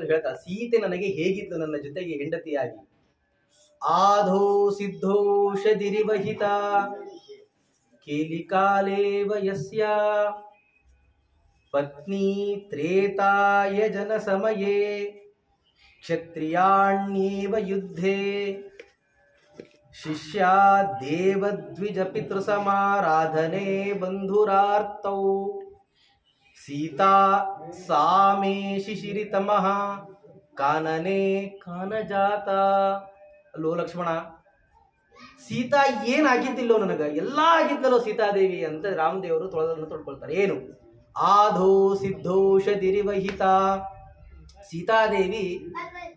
ಹೇಳ್ತಾ ಸೀತೆ ನನಗೆ ಹೇಗಿತ್ತು ನನ್ನ ಜೊತೆಗೆ ಹೆಂಡತಿಯಾಗಿ. ಆಧೋ ಸಿದ್ಧೋಷಧಿರಿವಹಿತ ಕೇಲಿಕಾಲೇವ ಯಸ್ಯ ಪತ್ನಿ ತ್ರೇತಾಯ ಜನ ಸಮಯೇ ಕ್ಷತ್ರಿಯಾಣ್ಯೇವ ಯುದ್ಧೇ ಶಿಷ್ಯ ದೇವದ್ವಿಜ ಪಿತೃಸಮಾರಾಧನೆ ಬಂಧುರಾರ್ತೌ ಸೀತಾ ಸಾಮೇ ಶಿಶಿರಿತಮಃ ಕಾನನೆ ಕಾನಜಾತ. ಅಲ್ಲೋ ಲಕ್ಷ್ಮಣ, ಸೀತಾ ಏನಾಗಿದ್ದಿಲ್ಲೋ ನನಗ, ಎಲ್ಲ ಆಗಿದ್ದಲ್ಲೋ ಸೀತಾದೇವಿ ಅಂತ ರಾಮದೇವರು ತೊಳೆದನ್ನು ತೊಡ್ಕೊಳ್ತಾರೆ. ಏನು? ಆಧೋ ಸಿದ್ಧೋಷಧಿರಿವಹಿತ. ಸೀತಾದೇವಿ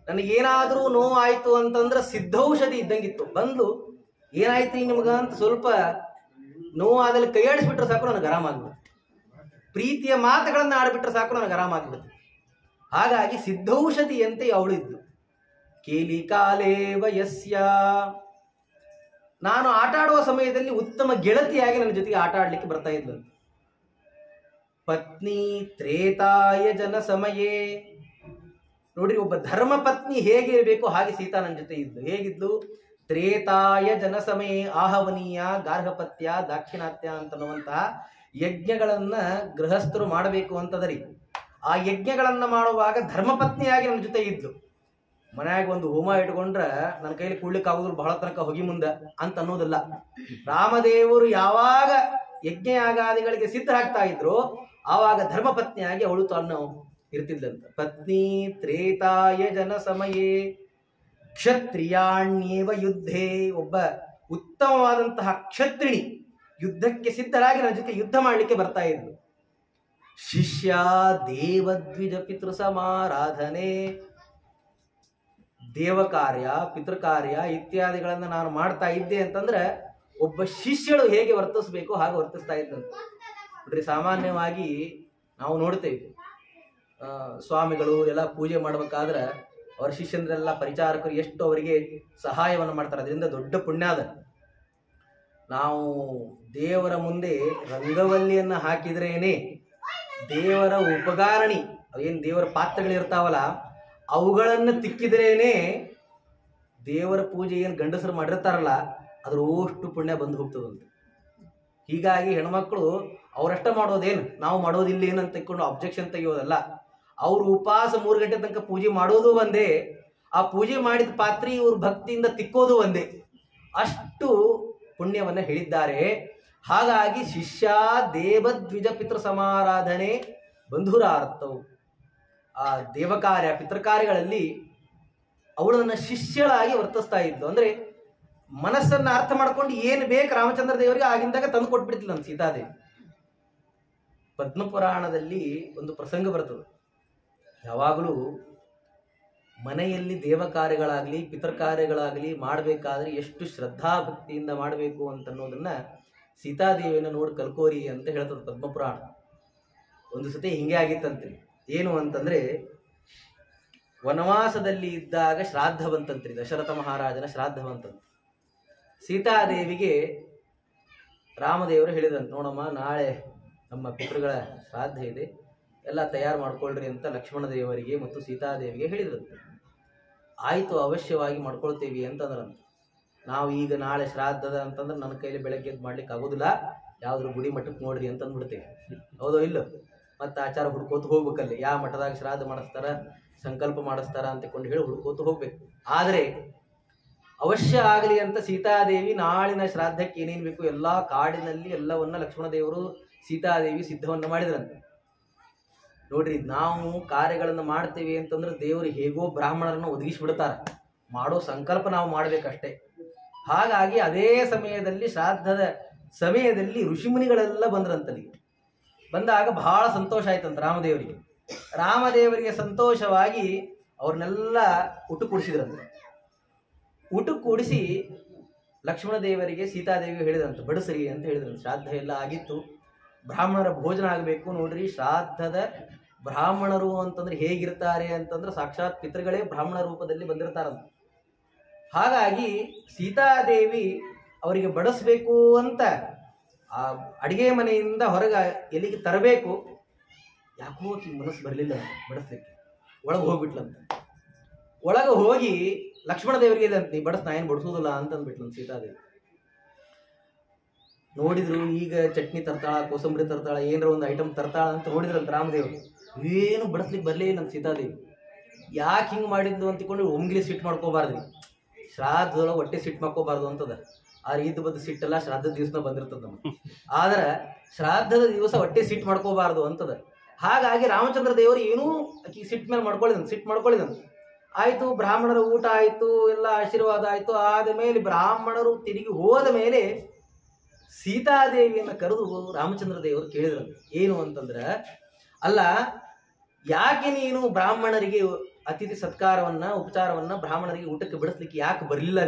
ನನಗೇನಾದರೂ ನೋವಾಯ್ತು ಅಂತಂದ್ರೆ ಸಿದ್ಧೌಷಧಿ ಇದ್ದಂಗಿತ್ತು. ಬಂದು ಏನಾಯ್ತು ನಿಮ್ಗ ಅಂತ ಸ್ವಲ್ಪ ನೋವಾದಲ್ಲಿ ಕೈ ಆಡಿಸ್ಬಿಟ್ರೆ ಸಾಕು ನನಗೆ ಆರಾಮಾಗ್ಬಿಡುತ್ತೆ. ಪ್ರೀತಿಯ ಮಾತುಗಳನ್ನು ಆಡ್ಬಿಟ್ರೆ ಸಾಕು ನನಗೆ ಆರಾಮಾಗ್ಬಿಡುತ್ತೆ. ಹಾಗಾಗಿ ಸಿದ್ಧೌಷಧಿಯಂತೆ ಅವಳಿದ್ದು. ಕೇಲಿಕಾಲೇವ ಯಸ್ಯ, ನಾನು ಆಟ ಆಡುವ ಸಮಯದಲ್ಲಿ ಉತ್ತಮ ಗೆಳತಿಯಾಗಿ ನನ್ನ ಜೊತೆಗೆ ಆಟ ಆಡ್ಲಿಕ್ಕೆ ಬರ್ತಾ ಇದ್ಲು. ಪತ್ನಿ ತ್ರೇತಾಯ ಜನ ಸಮಯೇ, ನೋಡ್ರಿ ಒಬ್ಬ ಧರ್ಮ ಪತ್ನಿ ಹೇಗಿರಬೇಕು ಹಾಗೆ ಸೀತಾ ನನ್ನ ಜೊತೆ ಇದ್ಲು. ಹೇಗಿದ್ಲು? ತ್ರೇತಾಯ ಜನ ಸಮಯೇ ಆಹವನೀಯ ಗಾರ್ಹಪತ್ಯ ದಾಕ್ಷಿಣಾತ್ಯ ಅಂತನ್ನುವಂತಹ ಯಜ್ಞಗಳನ್ನ ಗೃಹಸ್ಥರು ಮಾಡಬೇಕು ಅಂತದರಿ. ಆ ಯಜ್ಞಗಳನ್ನ ಮಾಡುವಾಗ ಧರ್ಮಪತ್ನಿಯಾಗಿ ನನ್ನ ಜೊತೆ ಇದ್ಲು. ಮನ್ಯಾಗ ಒಂದು ಹೋಮ ಇಟ್ಕೊಂಡ್ರ ನನ್ನ ಕೈಲಿ ಕೂಡ್ಲಿಕ್ಕೆ ಆಗುದ್ರು ಬಹಳ ತನಕ ಹೋಗಿ ಮುಂದ ಅಂತ ಅನ್ನೋದಿಲ್ಲ. ರಾಮದೇವರು ಯಾವಾಗ ಯಜ್ಞಯಾಗಾದಿಗಳಿಗೆ ಸಿದ್ಧರಾಗ್ತಾ ಇದ್ರು ಆವಾಗ ಧರ್ಮಪತ್ನಿಯಾಗಿ ಅವಳು ತಾನು ಇರ್ತಿದ್ಲಂತ. ಪತ್ನಿ ತ್ರೇತಾಯ ಜನ ಸಮಯೇ ಕ್ಷತ್ರಿಯಾಣ್ಯೇವ ಯುದ್ಧೇ, ಒಬ್ಬ ಉತ್ತಮವಾದಂತಹ ಕ್ಷತ್ರಿಣಿ ಯುದ್ಧಕ್ಕೆ ಸಿದ್ಧರಾಗಿ ನನ್ನ ಜೊತೆ ಯುದ್ಧ ಮಾಡಲಿಕ್ಕೆ ಬರ್ತಾ ಇದ್ಲು. ಶಿಷ್ಯ ದೇವದ್ವಿಜ ಪಿತೃ ಸಮಾರಾಧನೆ, ದೇವ ಕಾರ್ಯ ಪಿತೃ ಕಾರ್ಯ ಇತ್ಯಾದಿಗಳನ್ನ ನಾನು ಮಾಡ್ತಾ ಇದ್ದೆ ಅಂತಂದ್ರೆ ಒಬ್ಬ ಶಿಷ್ಯಳು ಹೇಗೆ ವರ್ತಿಸ್ಬೇಕು ಹಾಗೆ ವರ್ತಿಸ್ತಾ ಇದ್ದಂತೆ. ನೋಡ್ರಿ, ಸಾಮಾನ್ಯವಾಗಿ ನಾವು ನೋಡ್ತೇವೆ ಸ್ವಾಮಿಗಳು ಎಲ್ಲ ಪೂಜೆ ಮಾಡ್ಬೇಕಾದ್ರೆ ಅವ್ರ ಶಿಷ್ಯಂದ್ರೆಲ್ಲ ಪರಿಚಾರಕರು ಎಷ್ಟು ಅವರಿಗೆ ಸಹಾಯವನ್ನು ಮಾಡ್ತಾರೆ. ಅದರಿಂದ ದೊಡ್ಡ ಪುಣ್ಯ ಅದ. ನಾವು ದೇವರ ಮುಂದೆ ರಂಗವಲ್ಲಿಯನ್ನ ಹಾಕಿದ್ರೇನೆ ದೇವರ ಉಪಗಾರಣಿ ಅವೇನು ದೇವರ ಪಾತ್ರಗಳಿರ್ತಾವಲ್ಲ ಅವುಗಳನ್ನು ತಿಕ್ಕಿದ್ರೇನೆ ದೇವರ ಪೂಜೆ ಏನು ಗಂಡಸರು ಮಾಡಿರ್ತಾರಲ್ಲ ಅದ್ರಷ್ಟು ಪುಣ್ಯ ಬಂದು ಹೋಗ್ತದಂತೆ. ಹೀಗಾಗಿ ಹೆಣ್ಮಕ್ಳು ಅವರಷ್ಟ ಮಾಡೋದೇನು, ನಾವು ಮಾಡೋದಿಲ್ಲ ಏನಂತ ತಿಳ್ಕೊಂಡು ಅಬ್ಜೆಕ್ಷನ್ ತೆಗೆಯೋದಲ್ಲ. ಅವರು ಉಪವಾಸ 3 ಗಂಟೆ ತನಕ ಪೂಜೆ ಮಾಡೋದು ಒಂದೇ, ಆ ಪೂಜೆ ಮಾಡಿದ ಪಾತ್ರೆ ಇವ್ರ ಭಕ್ತಿಯಿಂದ ತಿಕ್ಕೋದು ಒಂದೇ. ಅಷ್ಟು ಪುಣ್ಯವನ್ನು ಹೇಳಿದ್ದಾರೆ. ಹಾಗಾಗಿ ಶಿಷ್ಯ ದೇವದ್ವಿಜ ಪಿತೃ ಸಮಾರಾಧನೆ ಬಂಧುರಾರ್ಥವು, ಆ ದೇವಕಾರ್ಯ ಪಿತೃಕಾರ್ಯಗಳಲ್ಲಿ ಅವಳು ನನ್ನ ಶಿಷ್ಯಳಾಗಿ ವರ್ತಿಸ್ತಾ ಇದ್ದು. ಅಂದ್ರೆ ಮನಸ್ಸನ್ನು ಅರ್ಥ ಮಾಡ್ಕೊಂಡು ಏನು ಬೇಕು ರಾಮಚಂದ್ರ ದೇವರಿಗೆ ಆಗಿಂದಾಗ ತಂದು ಕೊಟ್ಬಿಡ್ತಿಲ್ಲ ನಮ್ಮ ಸೀತಾದೇವಿ. ಪದ್ಮಪುರಾಣದಲ್ಲಿ ಒಂದು ಪ್ರಸಂಗ ಬರ್ತದೆ. ಯಾವಾಗಲೂ ಮನೆಯಲ್ಲಿ ದೇವ ಕಾರ್ಯಗಳಾಗಲಿ ಪಿತೃ ಕಾರ್ಯಗಳಾಗಲಿ ಮಾಡಬೇಕಾದ್ರೆ ಎಷ್ಟು ಶ್ರದ್ಧಾ ಭಕ್ತಿಯಿಂದ ಮಾಡಬೇಕು ಅಂತನ್ನೋದನ್ನ ಸೀತಾದೇವಿಯನ್ನು ನೋಡಿ ಕಲ್ಕೋರಿ ಅಂತ ಹೇಳ್ತದೆ ಪದ್ಮಪುರಾಣ. ಒಂದು ಸತಿ ಹಿಂಗೆ ಆಗಿತ್ತಂತ್ರಿ. ಏನು ಅಂತಂದ್ರೆ ವನವಾಸದಲ್ಲಿ ಇದ್ದಾಗ ಶ್ರಾದ್ದ ಬಂತಂತ್ರಿ, ದಶರಥ ಮಹಾರಾಜನ ಶ್ರಾದ್ದ ಬಂತಂತ. ಸೀತಾದೇವಿಗೆ ರಾಮದೇವರು ಹೇಳಿದಂತೆ, ನೋಡಮ್ಮ ನಾಳೆ ನಮ್ಮ ಪಿತೃಗಳ ಶ್ರಾದ್ದ ಇದೆ, ಎಲ್ಲ ತಯಾರು ಮಾಡ್ಕೊಳ್ರಿ ಅಂತ ಲಕ್ಷ್ಮಣ ದೇವರಿಗೆ ಮತ್ತು ಸೀತಾದೇವಿಗೆ ಹೇಳಿದ್ರಂತೆ. ಆಯಿತು, ಅವಶ್ಯವಾಗಿ ಮಾಡ್ಕೊಳ್ತೇವಿ ಅಂತಂದ್ರಂತ. ನಾವು ಈಗ ನಾಳೆ ಶ್ರಾದ್ದದ ಅಂತಂದ್ರೆ ನನ್ನ ಕೈಲಿ ಬೆಳಗ್ಗೆ ಎದ್ದು ಮಾಡ್ಲಿಕ್ಕೆ ಆಗೋದಿಲ್ಲ, ಯಾವ್ದ್ರ ಗುಡಿ ಮಠಕ್ಕೆ ನೋಡ್ರಿ ಅಂತ ಅಂದ್ಬಿಡ್ತೇವೆ. ಹೌದೋ ಇಲ್ಲೋ? ಮತ್ತು ಆಚಾರ ಹುಡ್ಕೋತ ಹೋಗ್ಬೇಕಲ್ಲಿ, ಯಾವ ಮಠದಾಗ ಶ್ರಾದ್ದ ಮಾಡಿಸ್ತಾರ ಸಂಕಲ್ಪ ಮಾಡಿಸ್ತಾರ ಅಂತಕೊಂಡು ಹೇಳಿ ಹುಡ್ಕೋತ ಹೋಗ್ಬೇಕು. ಆದರೆ ಅವಶ್ಯ ಆಗಲಿ ಅಂತ ಸೀತಾದೇವಿ ನಾಳಿನ ಶ್ರಾದ್ದಕ್ಕೆ ಏನೇನು ಬೇಕು ಎಲ್ಲ ಕಾಡಿನಲ್ಲಿ ಎಲ್ಲವನ್ನ ಲಕ್ಷ್ಮಣ ದೇವರು ಸೀತಾದೇವಿ ಸಿದ್ಧವನ್ನ ಮಾಡಿದ್ರಂತೆ. ನೋಡ್ರಿ, ನಾವು ಕಾರ್ಯಗಳನ್ನು ಮಾಡ್ತೇವೆ ಅಂತಂದ್ರೆ ದೇವರು ಹೇಗೋ ಬ್ರಾಹ್ಮಣರನ್ನು ಒದಗಿಸ್ಬಿಡ್ತಾರೆ, ಮಾಡೋ ಸಂಕಲ್ಪ ನಾವು ಮಾಡಬೇಕಷ್ಟೇ. ಹಾಗಾಗಿ ಅದೇ ಸಮಯದಲ್ಲಿ ಶ್ರಾದ್ದದ ಸಮಯದಲ್ಲಿ ಋಷಿಮುನಿಗಳೆಲ್ಲ ಬಂದ್ರಂತಲ್ಲಿ. ಬಂದಾಗ ಬಹಳ ಸಂತೋಷ ಆಯ್ತಂತ ರಾಮದೇವರಿಗೆ. ರಾಮದೇವರಿಗೆ ಸಂತೋಷವಾಗಿ ಅವ್ರನ್ನೆಲ್ಲ ಊಟ ಕೂಡಿಸಿದ್ರಂತೆ. ಊಟ ಕೂಡಿಸಿ ಲಕ್ಷ್ಮಣ ದೇವರಿಗೆ ಸೀತಾದೇವಿಗೆ ಹೇಳಿದ್ರಂತೆ, ಬಡಿಸ್ರಿ ಅಂತ ಹೇಳಿದ್ರಂತೆ. ಶ್ರಾದ್ದ ಎಲ್ಲ ಆಗಿತ್ತು, ಬ್ರಾಹ್ಮಣರ ಭೋಜನ ಆಗಬೇಕು. ನೋಡ್ರಿ, ಶ್ರಾದ್ದದ ಬ್ರಾಹ್ಮಣರು ಅಂತಂದ್ರೆ ಹೇಗಿರ್ತಾರೆ ಅಂತಂದ್ರೆ ಸಾಕ್ಷಾತ್ ಪಿತೃಗಳೇ ಬ್ರಾಹ್ಮಣ ರೂಪದಲ್ಲಿ ಬಂದಿರ್ತಾರಂತ. ಹಾಗಾಗಿ ಸೀತಾದೇವಿ ಅವರಿಗೆ ಬಡಿಸ್ಬೇಕು ಅಂತ ಆ ಅಡಿಗೆ ಮನೆಯಿಂದ ಹೊರಗೆ ಎಲ್ಲಿಗೆ ತರಬೇಕು, ಯಾಕೋ ಆಕಿ ಮನಸ್ಸು ಬರಲಿಲ್ಲ ಬಡಿಸ್ಲಿಕ್ಕೆ. ಒಳಗೆ ಹೋಗ್ಬಿಟ್ಲಂತ. ಒಳಗೆ ಹೋಗಿ ಲಕ್ಷ್ಮಣ ದೇವರಿಗೆ ಅಂತ ನೀ ಬಡಸ್ ನಾ ಏನು ಬಡಿಸೋದಿಲ್ಲ ಅಂತ ಅಂದ್ಬಿಟ್ಲಂತ ಸೀತಾದೇವಿ. ನೋಡಿದ್ರು ಈಗ ಚಟ್ನಿ ತರ್ತಾಳ, ಕೋಸಂಬರಿ ತರ್ತಾಳ, ಏನಾರ ಒಂದು ಐಟಮ್ ತರ್ತಾಳ ಅಂತ ನೋಡಿದ್ರಂತ ರಾಮದೇವರು. ಏನು ಬಡಿಸ್ಲಿಕ್ಕೆ ಬರಲೇ ಇಲ್ಲ ನಮ್ಮ ಸೀತಾದೇವಿ. ಯಾಕೆ ಹಿಂಗೆ ಮಾಡಿದ್ದು ಅಂತಿಕೊಂಡು ಒಮ್ಗಿಲಿ ಸಿಟ್ಟು ಮಾಡ್ಕೋಬಾರ್ದ್ರಿ. ಶ್ರಾದ್ದದೊಳಗೆ ಹೊಟ್ಟೆ ಸಿಟ್ಟು ಮಾಡ್ಕೋಬಾರ್ದು ಅಂತದ. ಆ ಇದ್ದು ಬದ್ದು ಸಿಟ್ಟೆಲ್ಲ ಶ್ರಾದ್ದದ ದಿವಸ ಬಂದಿರ್ತದ ನಮ್ಗೆ. ಆದ್ರೆ ಶ್ರಾದ್ದದ ದಿವಸ ಹೊಟ್ಟೆ ಸಿಟ್ಟು ಮಾಡ್ಕೋಬಾರ್ದು ಅಂತದ. ಹಾಗಾಗಿ ರಾಮಚಂದ್ರ ದೇವರು ಏನೂ ಆಕಿ ಸಿಟ್ಟು ಮೇಲೆ ಮಾಡ್ಕೊಳ್ಳಿದಂತ. ಆಯಿತು, ಬ್ರಾಹ್ಮಣರ ಊಟ ಆಯಿತು, ಎಲ್ಲ ಆಶೀರ್ವಾದ ಆಯಿತು. ಆದ ಮೇಲೆ ಬ್ರಾಹ್ಮಣರು ತಿರುಗಿ ಹೋದ ಮೇಲೆ ಸೀತಾದೇವಿಯನ್ನು ಕರೆದು ರಾಮಚಂದ್ರ ದೇವರು ಕೇಳಿದ್ರು. ಏನು ಅಂತಂದ್ರೆ, ಅಲ್ಲ ಯಾಕೆ ನೀನು ಬ್ರಾಹ್ಮಣರಿಗೆ ಅತಿಥಿ ಸತ್ಕಾರವನ್ನ ಉಪಚಾರವನ್ನ ಬ್ರಾಹ್ಮಣರಿಗೆ ಊಟಕ್ಕೆ ಬಿಡಿಸ್ಲಿಕ್ಕೆ ಯಾಕೆ ಬರಲಿಲ್ಲ?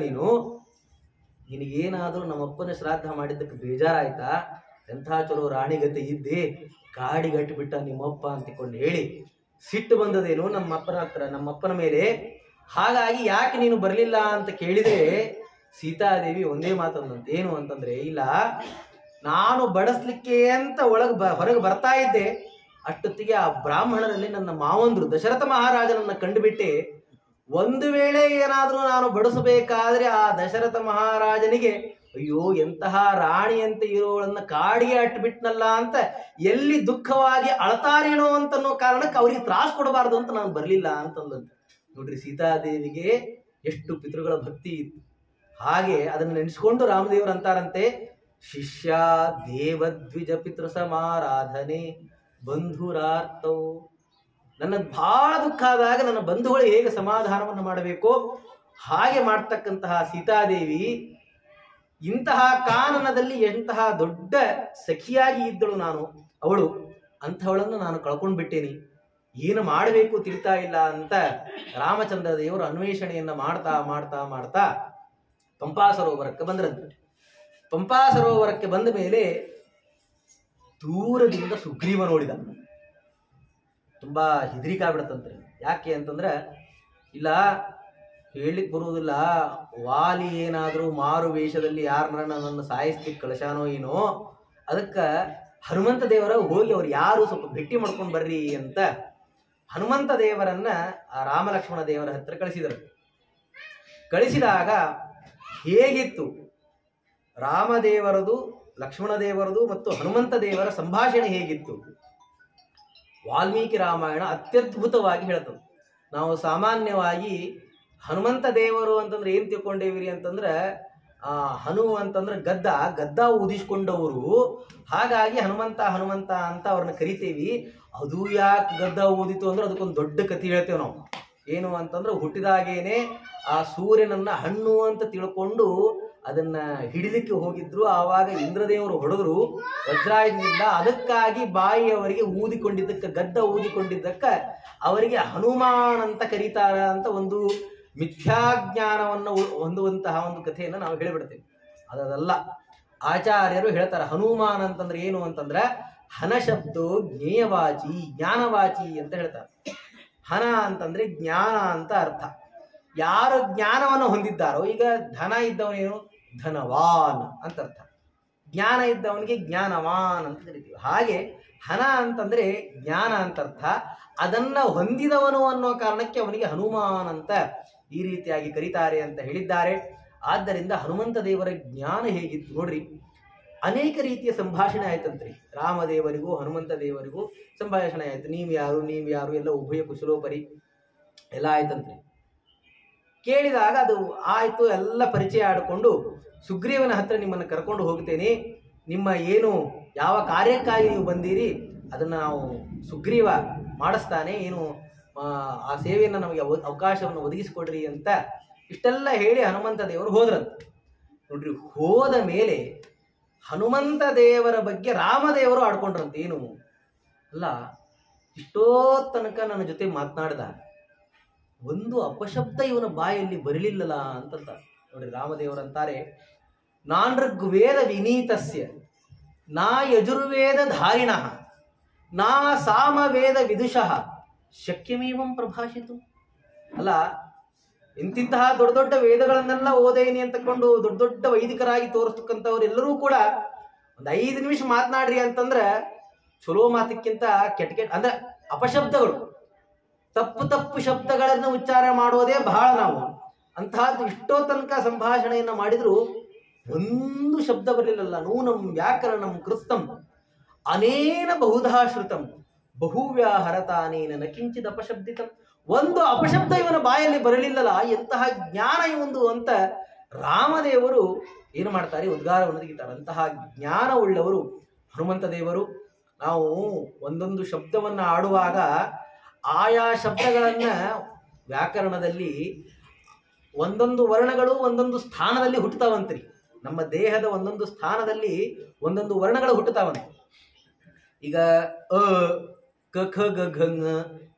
ನಿನಗೇನಾದರೂ ನಮ್ಮಪ್ಪನ ಶ್ರಾದ್ದ ಮಾಡಿದ್ದಕ್ಕೆ ಬೇಜಾರಾಯ್ತಾ? ಎಂಥ ಚಲೋ ರಾಣಿಗತೆ ಇದ್ದೆ, ಕಾಡಿಗಟ್ಟು ಬಿಟ್ಟ ನಿಮ್ಮಪ್ಪ ಅಂತಿಕೊಂಡು ಹೇಳಿ ಸಿಟ್ಟು ಬಂದದೇನು ನಮ್ಮಪ್ಪನ ಮೇಲೆ. ಹಾಗಾಗಿ ಯಾಕೆ ನೀನು ಬರಲಿಲ್ಲ ಅಂತ ಕೇಳಿದ್ರೆ ಸೀತಾದೇವಿ ಒಂದೇ ಮಾತಂದಂತೆ. ಏನು ಅಂತಂದ್ರೆ, ಇಲ್ಲ ನಾನು ಬಡಿಸ್ಲಿಕ್ಕೆ ಅಂತ ಹೊರಗೆ ಬರ್ತಾ ಇದ್ದೆ, ಅಷ್ಟೊತ್ತಿಗೆ ಆ ಬ್ರಾಹ್ಮಣರಲ್ಲಿ ನನ್ನ ಮಾವಂದ್ರು ದಶರಥ ಮಹಾರಾಜನನ್ನ ಕಂಡುಬಿಟ್ಟೆ. ಒಂದು ವೇಳೆ ಏನಾದರೂ ನಾನು ಬಡಿಸಬೇಕಾದ್ರೆ ಆ ದಶರಥ ಮಹಾರಾಜನಿಗೆ ಅಯ್ಯೋ ಎಂತಹ ರಾಣಿಯಂತೆ ಇರೋಳನ್ನ ಕಾಡಿಗೆ ಅಟ್ಬಿಟ್ನಲ್ಲ ಅಂತ ಎಲ್ಲಿ ದುಃಖವಾಗಿ ಅಳತಾರೇನೋ ಅಂತನ್ನೋ ಕಾರಣಕ್ಕೆ ಅವರಿಗೆ ತ್ರಾಸ ಕೊಡಬಾರ್ದು ಅಂತ ನಾನು ಬರಲಿಲ್ಲ ಅಂತಂದಂತೆ. ನೋಡ್ರಿ, ಸೀತಾದೇವಿಗೆ ಎಷ್ಟು ಪಿತೃಗಳ ಭಕ್ತಿ ಇತ್ತು. ಹಾಗೆ ಅದನ್ನು ನೆನೆಸ್ಕೊಂಡು ರಾಮದೇವರು ಅಂತಾರಂತೆ, ಶಿಷ್ಯ ದೇವದ್ವಿಜ ಪಿತೃ ಸಮಾರಾಧನೆ ಬಂಧುರಾರ್ಥವು. ನನ್ನ ಬಹಳ ದುಃಖ ಆದಾಗ ನನ್ನ ಬಂಧುಗಳು ಹೇಗೆ ಸಮಾಧಾನವನ್ನು ಮಾಡಬೇಕೋ ಹಾಗೆ ಮಾಡ್ತಕ್ಕಂತಹ ಸೀತಾದೇವಿ ಇಂತಹ ಕಾನನದಲ್ಲಿ ಎಂತಹ ದೊಡ್ಡ ಸಖಿಯಾಗಿ ಇದ್ದಳು ಅವಳು ಅಂಥವಳನ್ನು ನಾನು ಕಳ್ಕೊಂಡು ಬಿಟ್ಟೇನಿ, ಏನು ಮಾಡಬೇಕು ತಿಳಿತಾ ಇಲ್ಲ ಅಂತ ರಾಮಚಂದ್ರ ದೇವರು ಅನ್ವೇಷಣೆಯನ್ನ ಮಾಡ್ತಾ ಮಾಡ್ತಾ ಮಾಡ್ತಾ ಪಂಪಾ ಸರೋವರಕ್ಕೆ ಬಂದ್ರಂತೆ. ಪಂಪಾ ಸರೋವರಕ್ಕೆ ಬಂದ ಮೇಲೆ ದೂರದಿಂದ ಸುಗ್ರೀವ ನೋಡಿದ. ತುಂಬಾ ಹೆದರಿಕಾಗ್ಬಿಡತ್ತಂತ್ರಿ. ಯಾಕೆ ಅಂತಂದ್ರೆ, ಇಲ್ಲ ಹೇಳಲಿಕ್ಕೆ ಬರುವುದಿಲ್ಲ, ವಾಲಿ ಏನಾದರೂ ಮಾರು ವೇಷದಲ್ಲಿ ಯಾರನ್ನ ನನ್ನನ್ನು ಸಾಯಿಸ್ಲಿಕ್ಕೆ ಕಳಿಸಾನೋ ಏನೋ, ಅದಕ್ಕೆ ಹನುಮಂತ ದೇವರ ಹೋಗಿ ಅವ್ರು ಯಾರು ಸ್ವಲ್ಪ ಭೇಟಿ ಮಾಡ್ಕೊಂಡು ಬರ್ರಿ ಅಂತ ಹನುಮಂತ ದೇವರನ್ನ ಆ ರಾಮ ಲಕ್ಷ್ಮಣ ದೇವರ ಹತ್ರ ಕಳಿಸಿದರು. ಕಳಿಸಿದಾಗ ಹೇಗಿತ್ತು ರಾಮದೇವರದು, ಲಕ್ಷ್ಮಣ ದೇವರದು ಮತ್ತು ಹನುಮಂತ ದೇವರ ಸಂಭಾಷಣೆ ಹೇಗಿತ್ತು? ವಾಲ್ಮೀಕಿ ರಾಮಾಯಣ ಅತ್ಯದ್ಭುತವಾಗಿ ಹೇಳ್ತದೆ. ನಾವು ಸಾಮಾನ್ಯವಾಗಿ ಹನುಮಂತ ದೇವರು ಅಂತಂದ್ರೆ ಏನ್ ತಿಳ್ಕೊಂಡೇವಿರಿ ಅಂತಂದ್ರೆ, ಹನು ಅಂತಂದ್ರೆ ಗದ್ದ ಊದಿಸ್ಕೊಂಡವರು, ಹಾಗಾಗಿ ಹನುಮಂತ ಅಂತ ಅವ್ರನ್ನ ಕರಿತೇವಿ. ಅದು ಯಾಕೆ ಗದ್ದ ಊದಿತು ಅಂದ್ರೆ ಅದಕ್ಕೊಂದು ದೊಡ್ಡ ಕಥೆ ಹೇಳ್ತೇವೆ ನಾವು. ಏನು ಅಂತಂದ್ರೆ, ಹುಟ್ಟಿದಾಗೇನೆ ಆ ಸೂರ್ಯನನ್ನ ಹಣ್ಣು ಅಂತ ತಿಳ್ಕೊಂಡು ಅದನ್ನ ಹಿಡಿಲಿಕ್ಕೆ ಹೋಗಿದ್ರು. ಆವಾಗ ಇಂದ್ರದೇವರು ಹೊಡೆದ್ರು ವಜ್ರಾಯುಧದಿಂದ. ಅದಕ್ಕಾಗಿ ಬಾಯಿಯವರಿಗೆ ಗದ್ದ ಊದಿಕೊಂಡಿದ್ದಕ್ಕ ಅವರಿಗೆ ಹನುಮಾನ್ ಅಂತ ಕರೀತಾರ ಅಂತ ಒಂದು ಮಿಥ್ಯಾಜ್ಞಾನವನ್ನು ಹೊಂದುವಂತಹ ಒಂದು ಕಥೆಯನ್ನು ನಾವು ಹೇಳಿಬಿಡ್ತೇವೆ. ಅದಲ್ಲ, ಆಚಾರ್ಯರು ಹೇಳ್ತಾರೆ ಹನುಮಾನ್ ಅಂತಂದ್ರೆ ಏನು ಅಂತಂದ್ರೆ, ಹನ ಶಬ್ದೋ ಜ್ಞೇಯವಾಚಿ ಜ್ಞಾನವಾಚಿ ಅಂತ ಹೇಳ್ತಾರೆ. ಹನ ಅಂತಂದ್ರೆ ಜ್ಞಾನ ಅಂತ ಅರ್ಥ. ಯಾರು ಜ್ಞಾನವನ್ನು ಹೊಂದಿದ್ದಾರೋ, ಈಗ ಧನ ಇದ್ದವನೇನು ಧನವಾನ್ ಅಂತ ಅರ್ಥ, ಜ್ಞಾನ ಇದ್ದವನಿಗೆ ಜ್ಞಾನವಾನ್ ಅಂತ ಕರಿತೀವಿ. ಹಾಗೆ ಹನ ಅಂತಂದ್ರೆ ಜ್ಞಾನ ಅಂತ ಅರ್ಥ. ಅದನ್ನ ಹೊಂದಿದವನು ಅನ್ನೋ ಕಾರಣಕ್ಕೆ ಅವನಿಗೆ ಹನುಮಾನ್ ಅಂತ ಈ ರೀತಿಯಾಗಿ ಕರೀತಾರೆ ಅಂತ ಹೇಳಿದ್ದಾರೆ. ಆದ್ದರಿಂದ ಹನುಮಂತ ದೇವರ ಜ್ಞಾನ ಹೇಗಿತ್ತು ನೋಡ್ರಿ. ಅನೇಕ ರೀತಿಯ ಸಂಭಾಷಣೆ ಆಯ್ತಂತ್ರಿ. ರಾಮದೇವರಿಗೂ ಹನುಮಂತ ದೇವರಿಗೂ ಸಂಭಾಷಣೆ ಆಯ್ತು. ನೀವು ಯಾರು ಎಲ್ಲ ಉಭಯ ಕುಶಲೋಪರಿ ಎಲ್ಲ ಆಯ್ತಂತ್ರಿ. ಕೇಳಿದಾಗ ಅದು ಆಯ್ತು, ಎಲ್ಲ ಪರಿಚಯ ಆಡಿಕೊಂಡು ಸುಗ್ರೀವನ ಹತ್ರ ನಿಮ್ಮನ್ನು ಕರ್ಕೊಂಡು ಹೋಗ್ತೇನೆ, ನಿಮ್ಮ ಏನು ಯಾವ ಕಾರ್ಯಕ್ಕಾಗಿ ನೀವು ಬಂದೀರಿ ಅದನ್ನು ನಾವು ಸುಗ್ರೀವ ಮಾಡಿಸ್ತಾನೆ, ಏನು ಆ ಸೇವೆಯನ್ನು ನಮಗೆ ಅವಕಾಶವನ್ನು ಒದಗಿಸಿಕೊಡ್ರಿ ಅಂತ ಇಷ್ಟೆಲ್ಲ ಹೇಳಿ ಹನುಮಂತ ದೇವರು ಹೋದ್ರಂತ. ನೋಡ್ರಿ, ಹೋದ ಮೇಲೆ ಹನುಮಂತ ದೇವರ ಬಗ್ಗೆ ರಾಮದೇವರು ಆಡ್ಕೊಂಡ್ರಂತ. ಏನು ಅಲ್ಲ, ಇಷ್ಟೋ ತನಕ ನನ್ನ ಜೊತೆ ಮಾತನಾಡ್ದ, ಒಂದು ಅಪಶಬ್ದ ಇವನ ಬಾಯಲ್ಲಿ ಬರಲಿಲ್ಲಲ್ಲ ಅಂತಂತ. ನೋಡ್ರಿ, ರಾಮದೇವರಂತಾರೆ, ನಾನ್ ಋಗ್ವೇದ ವಿನೀತಸ್ಯ ನಾ ಯಜುರ್ವೇದ ಧಾರಿಣಃ ನಾ ಸಾಮವೇದ ವಿದುಷಃ ಶಕ್ಯಮೇವಂ ಪ್ರಭಾಷಿತು. ಅಲ್ಲ, ಇಂತಿಂತಹ ದೊಡ್ಡ ದೊಡ್ಡ ವೇದಗಳನ್ನೆಲ್ಲ ಓದೇನಿ ಅಂತಕೊಂಡು ದೊಡ್ಡ ದೊಡ್ಡ ವೈದಿಕರಾಗಿ ತೋರಿಸ್ತಕ್ಕಂಥವ್ರೆಲ್ಲರೂ ಕೂಡ ಒಂದು 5 ನಿಮಿಷ ಮಾತನಾಡ್ರಿ ಅಂತಂದ್ರೆ ಚಲೋ ಮಾತಕ್ಕಿಂತ ಕೆಟ್ಟ ಕೆಟ್ಟ ಅಂದ್ರೆ ಅಪಶಬ್ದಗಳು, ತಪ್ಪು ಶಬ್ದಗಳನ್ನು ಉಚ್ಚಾರ ಮಾಡೋದೇ ಬಹಳ. ನಾವು ಅಂತಹದ್ದು ಇಷ್ಟೋ ತನಕ ಸಂಭಾಷಣೆಯನ್ನ ಮಾಡಿದ್ರು ಒಂದು ಶಬ್ದ ಬರಲಿಲ್ಲಲ್ಲ. ನೂನಂ ವ್ಯಾಕರಣಂ ಕೃಸ್ತಂ ಅನೇನ ಬಹುಧಾ ಶ್ರುತಂ ಬಹುವ್ಯಾಹರತಾನೇನ ನ ಕಿಂಚಿತ್ ಅಪಶಬ್ದಿತಂ. ಒಂದು ಅಪಶಬ್ದ ಇವನ ಬಾಯಲ್ಲಿ ಬರಲಿಲ್ಲಲ್ಲ, ಎಂತಹ ಜ್ಞಾನ ಇವಂದು ಅಂತ ರಾಮದೇವರು ಏನು ಮಾಡ್ತಾರೆ, ಉದ್ಗಾರವನ್ನು ತೆಗಿತಾರೆ. ಅಂತಹ ಜ್ಞಾನ ಉಳ್ಳವರು ಹನುಮಂತ ದೇವರು. ನಾವು ಒಂದೊಂದು ಶಬ್ದವನ್ನ ಆಡುವಾಗ ಆಯಾ ಶಬ್ದಗಳನ್ನ ವ್ಯಾಕರಣದಲ್ಲಿ ಒಂದೊಂದು ವರ್ಣಗಳು ಒಂದೊಂದು ಸ್ಥಾನದಲ್ಲಿ ಹುಟ್ಟುತ್ತಾವಂತ್ರಿ. ನಮ್ಮ ದೇಹದ ಒಂದೊಂದು ಸ್ಥಾನದಲ್ಲಿ ಒಂದೊಂದು ವರ್ಣಗಳು ಹುಟ್ಟುತ್ತಾವಂತೆ. ಈಗ ಅ ಕ ಖ ಗ ಘ ङ